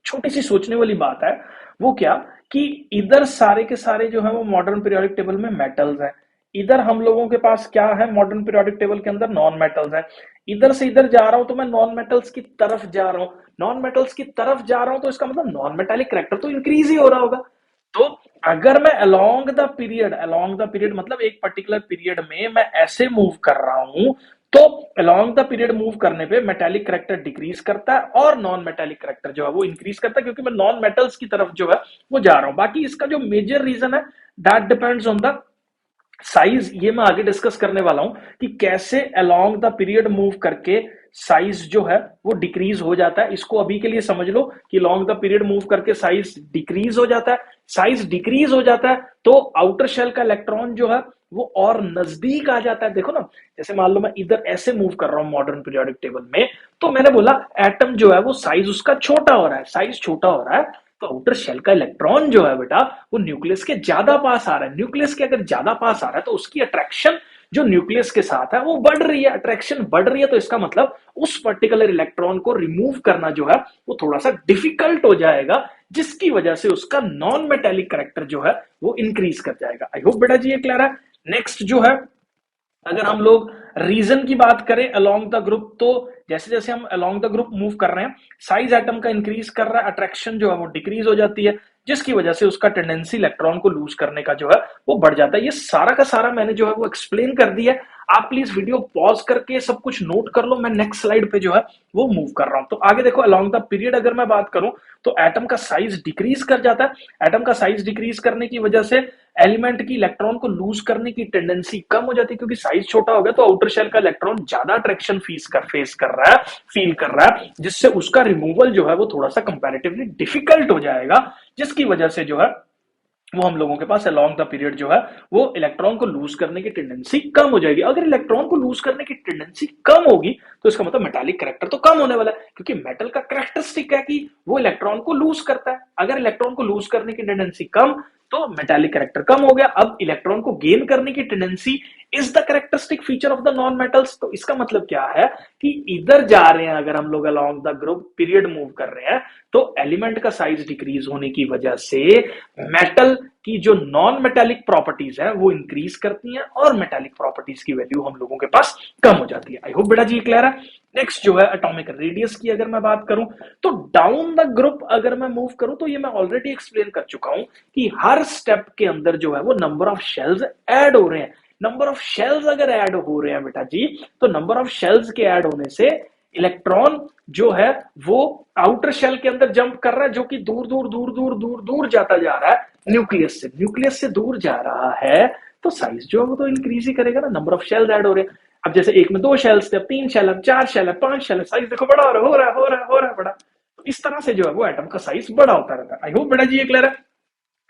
छोटी सी सोचने वाली बात है, वो क्या कि इधर सारे के सारे जो है वो मॉडर्न पीरियोडिक टेबल में मेटल्स हैं, इधर हम लोगों के पास क्या है मॉडर्न पीरियोडिक टेबल के अंदर? नॉन मेटल्स हैं। इधर से इधर जा रहा हूं तो मैं नॉन मेटल्स की तरफ जा रहा हूं, नॉन मेटल्स की तरफ जा रहा हूं तो इसका मतलब नॉन मेटालिक करेक्टर तो इंक्रीज ही हो रहा होगा। तो अगर मैं अलोंग द पीरियड मतलब एक पर्टिकुलर पीरियड में मैं ऐसे मूव कर रहा हूं, तो अलोंग द पीरियड मूव करने पे मेटालिक करेक्टर डिक्रीज करता है और नॉन मेटालिक करेक्टर जो है वो इंक्रीज करता है, क्योंकि मैं नॉन मेटल्स की तरफ जो है वो जा रहा हूं। बाकी इसका जो मेजर रीजन है that depends on the size, ये मैं आगे डिस्कस करने वाला हूं कि कैसे अलोंग द पीरियड मूव करके साइज जो है वो डिक्रीज हो जाता है। इसको अभी के लिए समझ लो कि लॉन्ग द पीरियड मूव करके साइज डिक्रीज हो जाता है। साइज डिक्रीज हो जाता है तो आउटर शेल का इलेक्ट्रॉन जो है वो और नजदीक आ जाता है। देखो ना, जैसे मान लो मैं इधर ऐसे मूव कर रहा हूं मॉडर्न पीरियोडिक टेबल में, तो मैंने बोला एटम जो है वो साइज उसका छोटा हो रहा है, साइज छोटा हो रहा है, तो आउटर शेल का इलेक्ट्रॉन जो है बेटा वो न्यूक्लियस के ज्यादा पास आ रहा है। न्यूक्लियस के अगर ज्यादा पास आ रहा है तो उसकी अट्रैक्शन जो न्यूक्लियस के साथ है वो बढ़ रही है, अट्रैक्शन बढ़ रही है, तो इसका मतलब उस पर्टिकुलर इलेक्ट्रॉन को रिमूव करना जो है वो थोड़ा सा डिफिकल्ट हो जाएगा, जिसकी वजह से उसका नॉन मेटेलिक करेक्टर जो है वो इंक्रीज कर जाएगा। आई होप बेटा जी ये क्लियर है। नेक्स्ट जो है, अगर हम लोग रीजन की बात करें अलोंग द ग्रुप, तो जैसे जैसे हम अलोंग द ग्रुप मूव कर रहे हैं साइज एटम का इंक्रीज कर रहा है, अट्रैक्शन जो है वो डिक्रीज हो जाती है, जिसकी वजह से उसका टेंडेंसी इलेक्ट्रॉन को लूज करने का जो है वो बढ़ जाता है। ये सारा का सारा मैंने जो है वो एक्सप्लेन कर दिया है। आप प्लीज वीडियो पॉज करके सब कुछ नोट कर लो, मैं नेक्स्ट स्लाइड पे जो है वो मूव कर रहा हूं। तो आगे देखो, अलोंग द पीरियड अगर मैं बात करूं तो एटम का साइज डिक्रीज कर जाता है। एटम का साइज डिक्रीज करने की वजह से एलिमेंट की इलेक्ट्रॉन को लूज करने की टेंडेंसी कम हो जाती है, क्योंकि साइज छोटा हो गया तो आउटर शेल का इलेक्ट्रॉन ज्यादा अट्रैक्शन फेस कर रहा है, फील कर रहा है, जिससे उसका रिमूवल जो है वो थोड़ा सा कंपैरेटिवली डिफिकल्ट हो जाएगा, जिसकी वजह से जो है वो हम लोगों के पास अलोंग द पीरियड जो है वो इलेक्ट्रॉन को लूज करने की टेंडेंसी कम हो जाएगी। अगर इलेक्ट्रॉन को लूज करने की टेंडेंसी कम होगी तो इसका मतलब मेटालिक करेक्टर तो कम होने वाला है, क्योंकि मेटल का करेक्टरिस्टिक है कि वो इलेक्ट्रॉन को लूज करता है। अगर इलेक्ट्रॉन को लूज करने की टेंडेंसी कम तो मेटालिक करेक्टर कम हो गया। अब इलेक्ट्रॉन को गेन करने की tendency is the characteristic feature of the non metals. तो इसका मतलब क्या है कि इधर जा रहे हैं अगर हम लोग along the group period move कर रहे हैं तो एलिमेंट का साइज डिक्रीज होने की वजह से मेटल की जो नॉन मेटालिक प्रॉपर्टीज है वो इंक्रीज करती हैं और मेटालिक प्रॉपर्टीज की वैल्यू हम लोगों के पास कम हो जाती है। आई होप बेटा जी क्लियर है। नेक्स्ट जो है एटॉमिक रेडियस की अगर मैं बात करूं तो डाउन द ग्रुप अगर मैं मूव करूं तो ये मैं ऑलरेडी एक्सप्लेन कर चुका हूं कि हर स्टेप के अंदर जो है वो नंबर ऑफ शेल्स ऐड हो रहे हैं। नंबर ऑफ शेल्स अगर ऐड हो रहे हैं बेटा जी, तो नंबर ऑफ शेल्स के ऐड होने से इलेक्ट्रॉन जो है वो आउटर शेल के अंदर जंप कर रहा है, जो कि दूर दूर दूर दूर दूर दूर जाता जा रहा है न्यूक्लियस से दूर जा रहा है, तो साइज जो है वो तो इंक्रीज ही करेगा ना, नंबर ऑफ शेल्स ऐड हो रहे हैं। अब जैसे एक में 2 शेल्स थे, अब 3 शेल, अब 4 शेल है, 5 शेल है, साइज देखो बड़ा हो रहा है बड़ा। तो इस तरह से जो है वो एटम का साइज बड़ा होता रहता है। आई होप बेटा जी ये क्लियर है।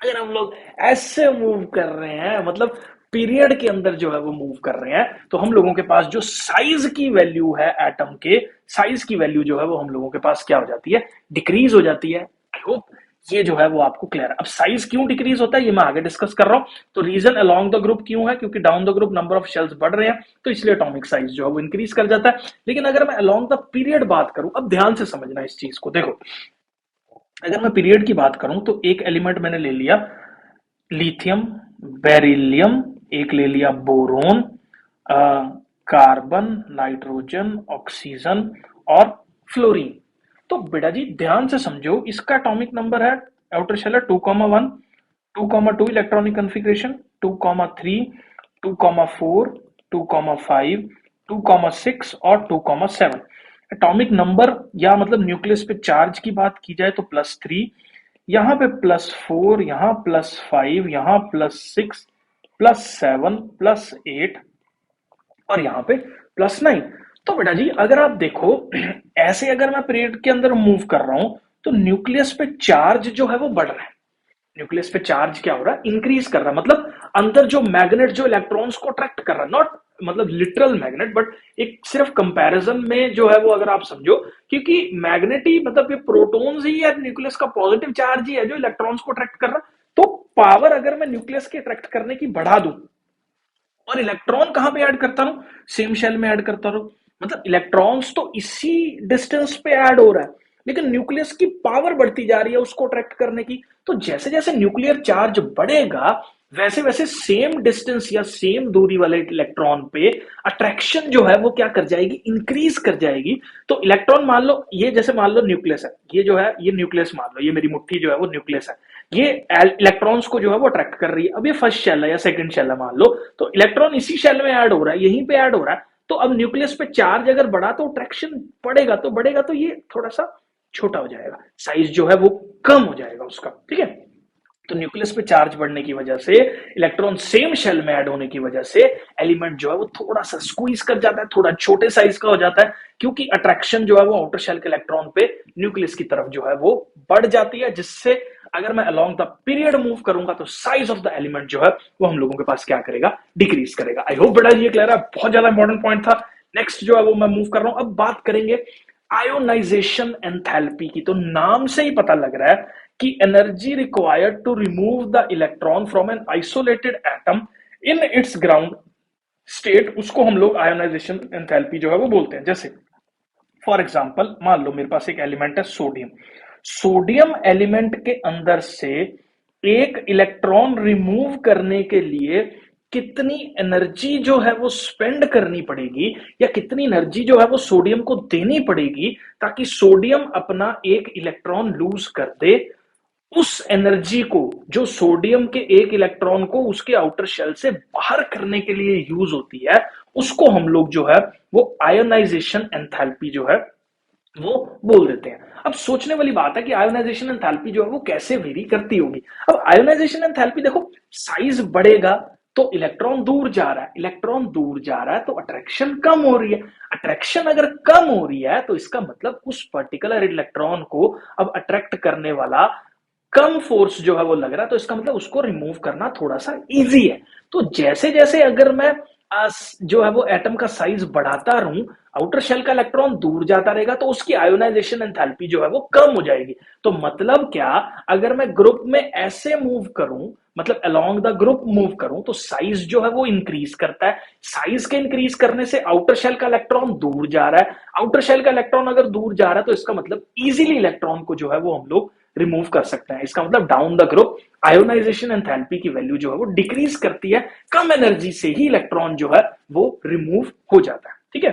अगर हम लोग ऐसे मूव कर रहे हैं मतलब पीरियड के अंदर जो है वो मूव कर रहे हैं, तो हम लोगों के पास जो साइज की वैल्यू है एटम के, साइज की वैल्यू जो है वो हम लोगों के पास क्या हो जाती है, डिक्रीज हो जाती है। आई होप ये जो है वो आपको क्लियर है। अब साइज क्यों डिक्रीज होता है ये मैं आगे डिस्कस कर रहा हूं। तो रीजन अलोंग द ग्रुप क्यों है, क्योंकि down the group number of shells बढ़ रहे हैं, तो इसलिए एटॉमिक साइज जो है वो इंक्रीज कर जाता है। लेकिन अगर मैं अलोंग द पीरियड बात करूं, अब ध्यान से समझना इस चीज को, देखो अगर मैं पीरियड की बात करूं तो एक एलिमेंट मैंने ले लिया लिथियम, बेरिलियम, एक ले लिया बोरोन, कार्बन, नाइट्रोजन, ऑक्सीजन और फ्लोरीन। तो बेटा जी ध्यान से समझो, इसका एटॉमिक नंबर है, आउटर शेल है 2,1, 2,2 इलेक्ट्रॉनिक कॉन्फ़िगरेशन, 2,3, 2,4, 2,5, 2,6 और 2,7। एटॉमिक नंबर या मतलब न्यूक्लियस पे चार्ज की बात की जाए तो +3, यहाँ पे +4, यहाँ +5, यहाँ +6, +7, +8 और यहाँ पे +9। तो बेटा जी अगर आप देखो ऐसे अगर मैं पीरियड के अंदर मूव कर रहा हूं तो न्यूक्लियस पे चार्ज जो है वो बढ़ रहा है। न्यूक्लियस पे चार्ज क्या हो रहा है, इंक्रीज कर रहा है। मतलब अंदर जो मैग्नेट जो इलेक्ट्रॉन्स को अट्रैक्ट कर रहा है, नॉट मतलब लिटरल मैग्नेट, बट एक सिर्फ कंपैरिजन में जो है वो अगर आप समझो, क्योंकि मैग्नेट ही मतलब ये प्रोटॉन्स ही है, न्यूक्लियस का पॉजिटिव चार्ज ही है जो इलेक्ट्रॉन्स को अट्रैक्ट कर रहा है। तो पावर अगर मैं न्यूक्लियस के अट्रैक्ट करने की बढ़ा दूं और इलेक्ट्रॉन कहां पे ऐड करता रहूं, सेम शेल में ऐड करता रहूं, मतलब इलेक्ट्रॉन्स तो इसी डिस्टेंस पे ऐड हो रहा है, लेकिन न्यूक्लियस की पावर बढ़ती जा रही है उसको अट्रैक्ट करने की। तो जैसे जैसे न्यूक्लियर चार्ज बढ़ेगा वैसे वैसे सेम डिस्टेंस या सेम दूरी वाले इलेक्ट्रॉन पे अट्रैक्शन जो है वो क्या कर जाएगी, इंक्रीज कर जाएगी। तो इलेक्ट्रॉन मान लो, ये जैसे मान लो न्यूक्लियस है, ये जो है ये न्यूक्लियस मान लो, ये मेरी मुट्ठी जो है वो न्यूक्लियस है, ये इलेक्ट्रॉन्स को जो है वो अट्रैक्ट कर रही है। अब ये फर्स्ट शेल है या सेकंड शेल है मान लो, तो इलेक्ट्रॉन इसी शेल में ऐड हो रहा है, यहीं पे ऐड हो रहा है। तो अब न्यूक्लियस पे चार्ज अगर बढ़ा तो अट्रैक्शन बढ़ेगा तो ये थोड़ा सा छोटा हो जाएगा, साइज जो है वो कम हो जाएगा उसका, ठीक है। तो न्यूक्लियस पे चार्ज बढ़ने की वजह से, इलेक्ट्रॉन सेम शेल में ऐड होने की वजह से एलिमेंट जो है वो थोड़ा सा स्क्वीज कर जाता है, थोड़ा छोटे साइज का हो जाता है, क्योंकि अट्रैक्शन जो है वो आउटर शेल के इलेक्ट्रॉन पे न्यूक्लियस की तरफ जो है वो बढ़ जाती है, जिससे अगर मैं अलोंग द पीरियड मूव करूंगा तो साइज ऑफ द एलिमेंट जो है वो हम लोगों के पास क्या करेगा, डिक्रीज करेगा। आई होप बेटा ये क्लियर है, बहुत ज्यादा इंपॉर्टेंट पॉइंट था। नेक्स्ट जो है वो मैं मूव कर रहा हूं, अब बात करेंगे आयोनाइजेशन एंथैल्पी की। तो नाम से ही पता लग रहा है कि energy required to remove the electron from an isolated atom in its ground state, उसको हम लोग आयोनाइजेशन एंथैल्पी जो है वो बोलते हैं। जैसे फॉर एग्जांपल मान लो मेरे पास एक एलिमेंट है सोडियम, सोडियम एलिमेंट के अंदर से एक इलेक्ट्रॉन रिमूव करने के लिए कितनी एनर्जी जो है वो स्पेंड करनी पड़ेगी, या कितनी एनर्जी जो है वो सोडियम को देनी पड़ेगी ताकि सोडियम अपना एक इलेक्ट्रॉन लूज कर दे। उस एनर्जी को जो सोडियम के एक इलेक्ट्रॉन को उसके आउटर शेल से बाहर करने के लिए यूज होती है, उसको हम लोग जो है वो आयोनाइजेशन एंथैल्पी जो है वो बोल देते हैं। अब सोचने वाली बात है कि आयोनाइजेशन एंथैल्पी जो है वो कैसे वेरी करती होगी। अब आयोनाइजेशन एंथैल्पी देखो, साइज बढ़ेगा तो इलेक्ट्रॉन दूर जा रहा है, इलेक्ट्रॉन दूर जा रहा है तो अट्रैक्शन कम हो रही है, अट्रैक्शन अगर कम हो रही है तो इसका मतलब उस पर्टिकुलर इलेक्ट्रॉन को अब अट्रैक्ट करने वाला कम फोर्स जो है वो लग रहा है, तो इसका मतलब उसको रिमूव करना थोड़ा सा इजी है। तो जैसे जैसे अगर मैं जो है वो एटम का साइज बढ़ाता रहूं, आउटर शेल का इलेक्ट्रॉन दूर जाता रहेगा तो उसकी आयोनाइजेशन एंथैल्पी जो है वो कम हो जाएगी। तो मतलब क्या, अगर मैं ग्रुप में ऐसे मूव करूं, मतलब अलोंग द ग्रुप मूव करूं, तो साइज जो है वो इंक्रीज करता है। साइज के इंक्रीज करने से आउटर शेल का इलेक्ट्रॉन दूर जा रहा है, आउटर शेल का इलेक्ट्रॉन अगर दूर जा रहा है तो इसका मतलब इजीली इलेक्ट्रॉन को जो है वो हम लोग रिमूव कर सकते हैं। इसका मतलब down the group ionisation enthalpy की वैल्यू जो है वो डिक्रीज करती है, कम एनर्जी से ही इलेक्ट्रॉन जो है वो रिमूव हो जाता है, ठीक है।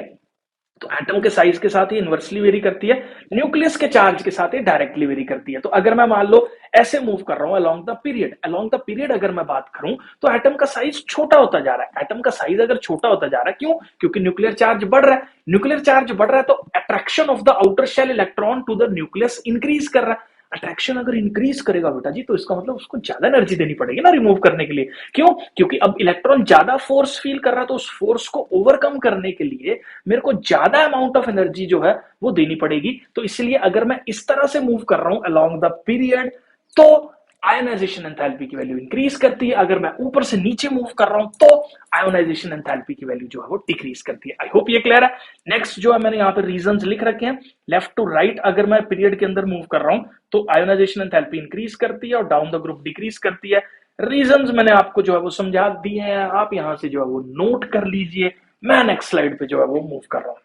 तो एटम के साइज के साथ ही इनवर्सली वेरी करती है, न्यूक्लियस के चार्ज के साथ ही डायरेक्टली वेरी करती है। तो अगर मैं मान लो ऐसे मूव कर रहा हूं along the period, along the period अगर मैं बात करूं तो एटम का साइज छोटा होता जा रहा है। एटम का साइज अगर छोटा होता जा रहा है, क्यों? क्योंकि न्यूक्लियर चार्ज बढ़ रहा है, न्यूक्लियर चार्ज बढ़ रहा है तो attraction of the outer shell electron to the nucleus increase कर रहा है। अट्रैक्शन अगर इंक्रीज करेगा बेटा जी तो इसका मतलब उसको ज्यादा एनर्जी देनी पड़ेगी ना रिमूव करने के लिए। क्यों? क्योंकि अब इलेक्ट्रॉन ज्यादा फोर्स फील कर रहा है, तो उस फोर्स को ओवरकम करने के लिए मेरे को ज्यादा अमाउंट ऑफ एनर्जी जो है वो देनी पड़ेगी। तो इसलिए अगर मैं इस तरह से मूव कर रहा हूं अलोंग द पीरियड, तो आयोनाइजेशन एंथैल्पी की वैल्यू इंक्रीज करती है, अगर मैं ऊपर से नीचे मूव कर रहा हूं तो आयोनाइजेशन एंथैल्पी की वैल्यू जो है वो डिक्रीज करती है। आई होप ये क्लियर है। नेक्स्ट जो है मैंने यहाँ पे रीजंस लिख रखे हैं, लेफ्ट टू राइट अगर मैं पीरियड के अंदर मूव कर रहा हूं तो आयोनाइजेशन एंथैल्पी इंक्रीज करती है और डाउन द ग्रुप डिक्रीज करती है। रीजंस मैंने आपको जो है वो समझा दिए हैं, आप यहां से जो है वो नोट कर लीजिए। मैं नेक्स्ट स्लाइड पे जो है वो मूव कर रहा हूं।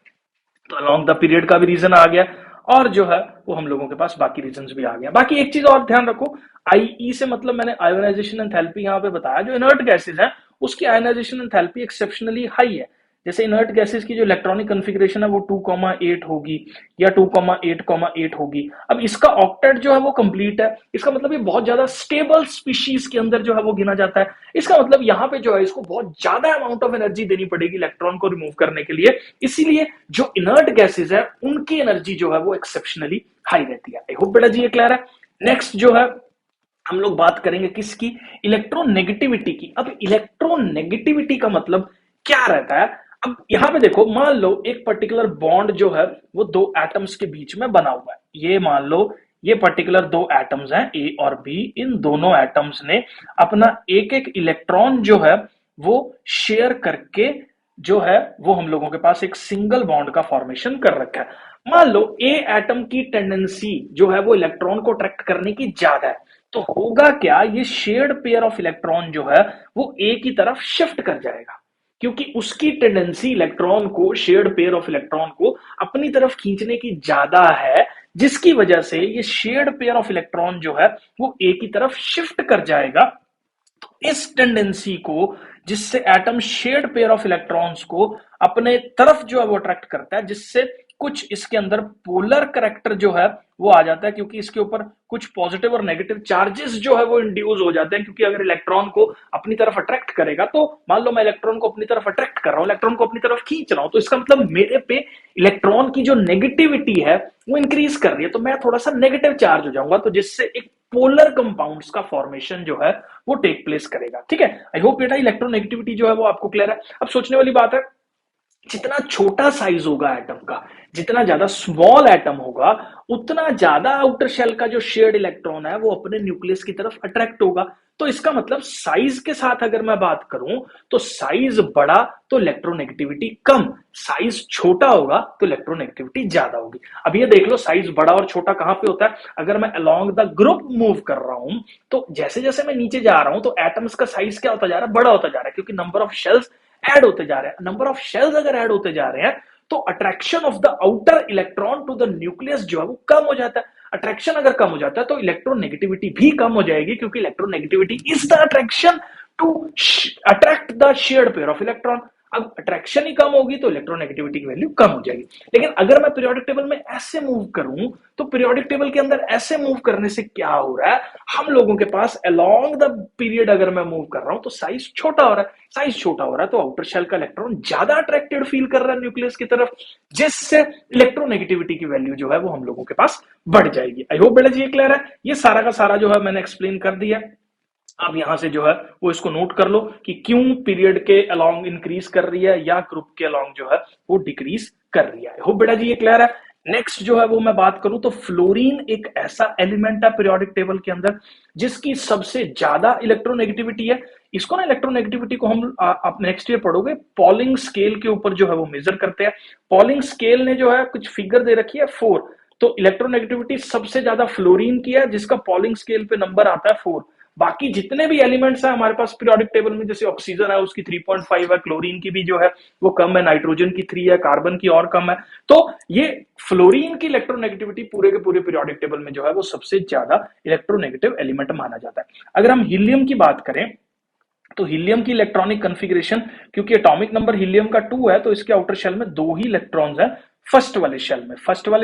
तो अलोंग द पीरियड का भी रीजन आ गया और जो है वो हम लोगों के पास बाकी रीजंस भी आ गए। बाकी एक चीज और ध्यान रखो, आईई से मतलब मैंने आयोनाइजेशन एंथैल्पी यहाँ पे बताया, जो इनर्ट गैसेज है उसकी आयोनाइजेशन एंथैल्पी एक्सेप्शनली हाई है। जैसे इनर्ट गैसेज की जो इलेक्ट्रॉनिक कॉन्फ़िगरेशन है वो 2,8 होगी या 2,8,8 होगी। अब इसका ऑक्टेट जो है वो कंप्लीट है, इसका मतलब ये बहुत ज्यादा स्टेबल स्पीशीज के अंदर जो है वो गिना जाता है। इसका मतलब यहाँ पे जो है इसको बहुत ज्यादा अमाउंट ऑफ एनर्जी देनी पड़ेगी इलेक्ट्रॉन को रिमूव करने के लिए, इसीलिए जो इनर्ट गैसेज है उनकी एनर्जी जो है वो एक्सेप्शनली हाई रहती है। आई होप बेटा जी ये क्लियर है। नेक्स्ट जो है हम लोग बात करेंगे किसकी, इलेक्ट्रोनेगेटिविटी की। अब इलेक्ट्रोनेगेटिविटी का मतलब क्या रहता है, अब यहां पे देखो, मान लो एक पर्टिकुलर बॉन्ड जो है वो दो एटम्स के बीच में बना हुआ है। ये मान लो ये पर्टिकुलर दो एटम्स हैं ए और बी, इन दोनों एटम्स ने अपना एक एक इलेक्ट्रॉन जो है वो शेयर करके जो है वो हम लोगों के पास एक सिंगल बॉन्ड का फॉर्मेशन कर रखा है। मान लो ए एटम की टेंडेंसी जो है वो इलेक्ट्रॉन को अट्रैक्ट करने की ज्यादा है, तो होगा क्या, ये शेयर्ड पेयर ऑफ इलेक्ट्रॉन जो है वो ए की तरफ शिफ्ट कर जाएगा, क्योंकि उसकी टेंडेंसी इलेक्ट्रॉन को, शेयर्ड पेयर ऑफ इलेक्ट्रॉन को अपनी तरफ खींचने की ज्यादा है, जिसकी वजह से ये शेयर्ड पेयर ऑफ इलेक्ट्रॉन जो है वो ए की तरफ शिफ्ट कर जाएगा। तो इस टेंडेंसी को, जिससे atom shared pair of electrons को अपने तरफ जो है वो अट्रैक्ट करता है, जिससे कुछ इसके अंदर पोलर करेक्टर जो है वो आ जाता है, क्योंकि इसके ऊपर कुछ पॉजिटिव और नेगेटिव चार्जेस जो है वो इंड्यूस हो जाते हैं। क्योंकि अगर इलेक्ट्रॉन को अपनी तरफ अट्रैक्ट करेगा, तो मान लो मैं इलेक्ट्रॉन को अपनी तरफ अट्रैक्ट कर रहा हूं, इलेक्ट्रॉन को अपनी तरफ खींच रहा हूं, तो इसका मतलब मेरे पे इलेक्ट्रॉन की जो नेगेटिविटी है वो इंक्रीज कर रही है, तो मैं थोड़ा सा नेगेटिव चार्ज हो जाऊंगा, तो जिससे एक पोलर कंपाउंड्स का फॉर्मेशन जो है वो टेक प्लेस करेगा। ठीक है, आई होप बेटा इलेक्ट्रोनेगेटिविटी जो है वो आपको क्लियर है। अब सोचने वाली बात है, जितना छोटा साइज होगा एटम का, जितना ज्यादा स्मॉल एटम होगा, उतना ज्यादा आउटर शेल का जो शेयर्ड इलेक्ट्रॉन है वो अपने न्यूक्लियस की तरफ अट्रैक्ट होगा। तो इसका मतलब साइज के साथ अगर मैं बात करूं तो साइज बड़ा तो इलेक्ट्रोनेगेटिविटी कम, साइज छोटा होगा तो इलेक्ट्रोनेगेटिविटी ज्यादा होगी। अब ये देख लो, साइज बड़ा और छोटा कहां पे होता है, अगर मैं अलोंग द ग्रुप मूव कर रहा हूं तो जैसे जैसे मैं नीचे जा रहा हूं तो एटम्स का साइज क्या होता जा रहा है, बड़ा होता जा रहा है, क्योंकि नंबर ऑफ शेल्स ऐड होते जा रहे हैं। नंबर ऑफ शेल्स अगर ऐड होते जा रहे हैं तो attraction of the outer electron to the nucleus जो है वो कम हो जाता है। अट्रैक्शन अगर कम हो जाता है तो इलेक्ट्रोनेगेटिविटी भी कम हो जाएगी, क्योंकि electronegativity is the attraction to attract the shared pair of electron. अब अट्रैक्शन ही कम होगी तो इलेक्ट्रोनेगेटिविटी की वैल्यू कम हो जाएगी। लेकिन अगर मैं पीरियोडिक टेबल में ऐसे मूव करूं तो पीरियोडिक टेबल के अंदर ऐसे मूव करने से क्या हो रहा है, हम लोगों के पास अलोंग द पीरियड अगर मैं मूव कर रहा हूं तो साइज छोटा हो रहा है। साइज छोटा हो रहा है तो आउटर शेल का इलेक्ट्रॉन ज्यादा अट्रैक्टेड फील कर रहा है न्यूक्लियस की तरफ, जिससे इलेक्ट्रोनेगेटिविटी की वैल्यू जो है वो हम लोगों के पास बढ़ जाएगी। आई होप बेटा जी ये क्लियर है। ये सारा का सारा जो है मैंने एक्सप्लेन कर दिया। अब यहां से जो है वो इसको नोट कर लो कि क्यों पीरियड के अलोंग इंक्रीज कर रही है या ग्रुप के अलोंग जो है वो डिक्रीज कर रही है। हो बेटा जी ये क्लियर है। नेक्स्ट जो है वो मैं बात करूं तो फ्लोरीन एक ऐसा एलिमेंट है पीरियोडिक टेबल के अंदर जिसकी सबसे ज्यादा इलेक्ट्रोनेगेटिविटी है। इसको ना, इलेक्ट्रोनेगेटिविटी को हम आप नेक्स्ट ईयर पढ़ोगे, पॉलिंग स्केल के ऊपर जो है वो मेजर करते हैं। पॉलिंग स्केल ने जो है कुछ फिगर दे रखी है 4, तो इलेक्ट्रोनेगेटिविटी सबसे ज्यादा फ्लोरीन की है जिसका पॉलिंग स्केल पे नंबर आता है 4। बाकी जितने भी एलिमेंट्स हैं हमारे पास पीरियोडिक टेबल में, जैसे ऑक्सीजन है उसकी 3.5 है, क्लोरीन की भी जो है वो कम है, नाइट्रोजन की 3 है, कार्बन की और कम है। तो ये फ्लोरीन की इलेक्ट्रोनेगेटिविटी पूरे के पूरे पीरियोडिक टेबल में जो है वो सबसे ज्यादा इलेक्ट्रोनेगेटिव एलिमेंट माना जाता है। अगर हम हीलियम की बात करें तो हीलियम की इलेक्ट्रॉनिक कॉन्फ़िगरेशन, क्योंकि एटॉमिक नंबर हीलियम का 2 है तो इसके आउटर शेल में 2 ही इलेक्ट्रॉन्स हैं। फर्स्ट वाले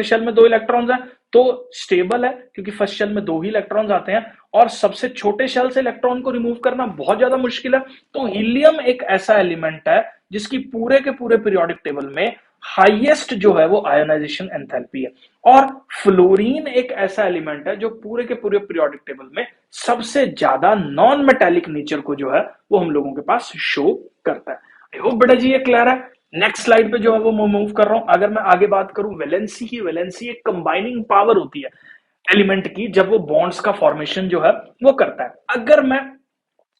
शेल में 2 इलेक्ट्रॉन्स हैं तो स्टेबल है, क्योंकि फर्स्ट शेल में 2 ही इलेक्ट्रॉन्स आते हैं और सबसे छोटे शेल से इलेक्ट्रॉन को रिमूव करना बहुत ज्यादा मुश्किल है। तो हीलियम एक ऐसा एलिमेंट है जिसकी पूरे के पूरे पीरियोडिक टेबल में हाईएस्ट जो है वो आयोनाइजेशन एंथैल्पी है, और फ्लोरीन एक ऐसा एलिमेंट है जो पूरे के पूरे पीरियोडिक टेबल में सबसे ज्यादा नॉन मेटालिक नेचर को जो है वो हम लोगों के पास शो करता है। आई होप बेटा जी ये क्लियर है। नेक्स्ट स्लाइड पे जो है वो मैं मूव कर रहा हूं। अगर मैं आगे बात करूं वैलेंसी की, वैलेंसी एक कंबाइनिंग पावर होती है। एलिमेंट की, जब वो बॉन्ड्स का फॉर्मेशन जो है वो करता है। अगर मैं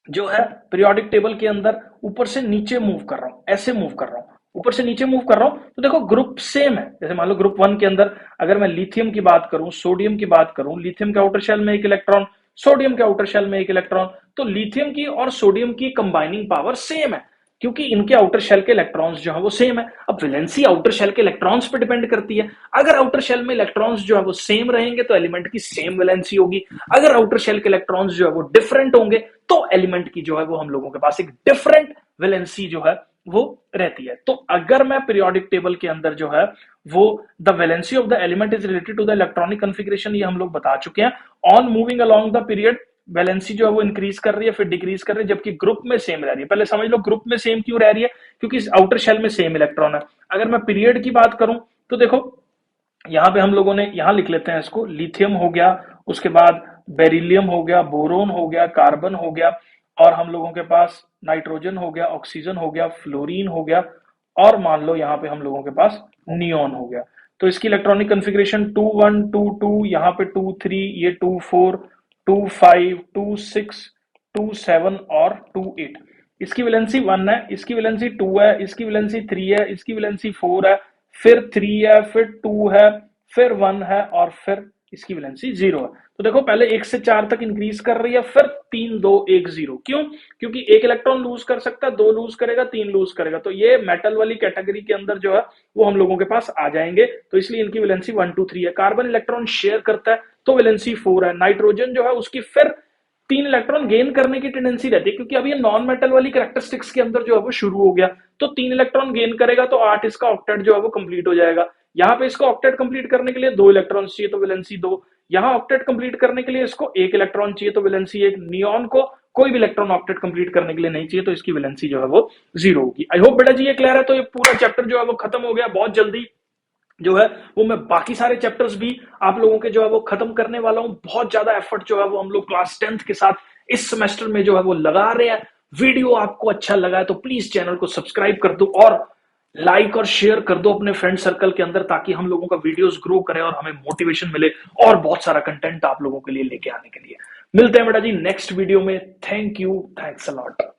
जो है पीरियोडिक टेबल के अंदर ऊपर से नीचे मूव कर रहा हूं, ऐसे मूव कर रहा हूं, ऊपर से नीचे मूव कर रहा हूं, तो देखो ग्रुप सेम है। जैसे मान लो ग्रुप 1 के अंदर अगर मैं लिथियम की बात करूं, सोडियम की बात करूं, लिथियम के आउटर शेल में एक इलेक्ट्रॉन, सोडियम के आउटर शेल में एक इलेक्ट्रॉन, तो लिथियम की और सोडियम की कंबाइनिंग पावर सेम है, क्योंकि इनके आउटर शेल के इलेक्ट्रॉन्स जो है वो सेम है। अब वैलेंसी आउटर शेल के इलेक्ट्रॉन्स पे डिपेंड करती है। अगर आउटर शेल में इलेक्ट्रॉन्स जो है वो सेम रहेंगे तो एलिमेंट की सेम वैलेंसी होगी। अगर आउटर शेल के इलेक्ट्रॉन्स जो है वो डिफरेंट होंगे तो एलिमेंट की जो है वो हम लोगों के पास एक डिफरेंट वैलेंसी जो है वो रहती है। तो अगर मैं पीरियोडिक टेबल के अंदर जो है वो the valency of the element is related to the electronic configuration, ये हम लोग बता चुके हैं। On moving along the period valency जो है वो इंक्रीज कर रही है, फिर डिक्रीज कर रही है, जबकि ग्रुप में सेम रह रही है। पहले समझ लो ग्रुप में सेम क्यों रह रही है, क्योंकि आउटर शेल में सेम इलेक्ट्रॉन है। अगर मैं पीरियड की बात करूं तो देखो यहां पे हम लोगों ने यहां लिख लेते हैं इसको, लिथियम हो गया, उसके बाद बेरिलियम हो गया, बोरोन हो गया, कार्बन हो गया, और हम लोगों के पास नाइट्रोजन हो गया, ऑक्सीजन हो गया, फ्लोरीन हो गया, और मान लो यहाँ पे हम लोगों के पास नियोन हो गया। तो इसकी इलेक्ट्रॉनिक कॉन्फ़िगरेशन 2 1 2 2, यहाँ पे 2 3, ये 2 4 2 5 2 6 2 7 और 2 8। इसकी वैलेंसी 1 है, इसकी वैलेंसी 2 है, इसकी वैलेंसी 3 है, इसकी वैलेंसी 4 है, फिर 3 है, फिर 2 है, फिर 1 है, और फिर इसकी वैलेंसी 0 है। तो देखो पहले 1 से 4 तक इंक्रीज कर रही है, फिर 3 2 1 0। क्यों? क्योंकि एक इलेक्ट्रॉन लूज कर सकता है, 2 लूज करेगा, 3 लूज करेगा, तो ये मेटल वाली कैटेगरी के अंदर जो है वो हम लोगों के पास आ जाएंगे। तो इसलिए इनकी वैलेंसी 1 2 3 है। कार्बन इलेक्ट्रॉन शेयर करता है तो वैलेंसी 4 है। नाइट्रोजन जो है उसकी फिर 3 इलेक्ट्रॉन गेन करने की टेंडेंसी रहती है, क्योंकि अभी ये नॉन मेटल वाली कैरेक्टरिस्टिक्स के अंदर जो है वो शुरू हो गया, तो 3 इलेक्ट्रॉन गेन करेगा तो 8 इसका ऑक्टेट जो है वो कंप्लीट हो जाएगा। यहाँ पे इसको ऑक्टेट कंप्लीट करने के लिए 2 इलेक्ट्रॉन चाहिए तो वैलेंसी 2। यहाँ ऑक्टेट कंप्लीट करने के लिए इसको 1 इलेक्ट्रॉन चाहिए तो वैलेंसी 1। नियॉन को कोई भी इलेक्ट्रॉन ऑक्टेट कंप्लीट करने के लिए नहीं चाहिए, तो इसकी वैलेंसी जो है वो 0 होगी। आई होप बेटा जी ये क्लियर है। तो ये पूरा चैप्टर जो है वो खत्म हो गया। बहुत जल्दी जो है वो मैं बाकी सारे चैप्टर्स भी आप लोगों के जो है वो खत्म करने वाला हूं। बहुत ज्यादा एफर्ट जो है वो हम लोग क्लास 10th के साथ इस सेमेस्टर में जो है वो लगा रहे हैं। वीडियो आपको अच्छा लगा है तो प्लीज चैनल को सब्सक्राइब कर दो और लाइक और शेयर कर दो अपने फ्रेंड सर्कल के अंदर, ताकि हम लोगों का वीडियोस ग्रो करे और हमें मोटिवेशन मिले और बहुत सारा कंटेंट आप लोगों के लिए लेके आने के लिए। मिलते हैं बेटा जी नेक्स्ट वीडियो में। Thank you, thanks a lot.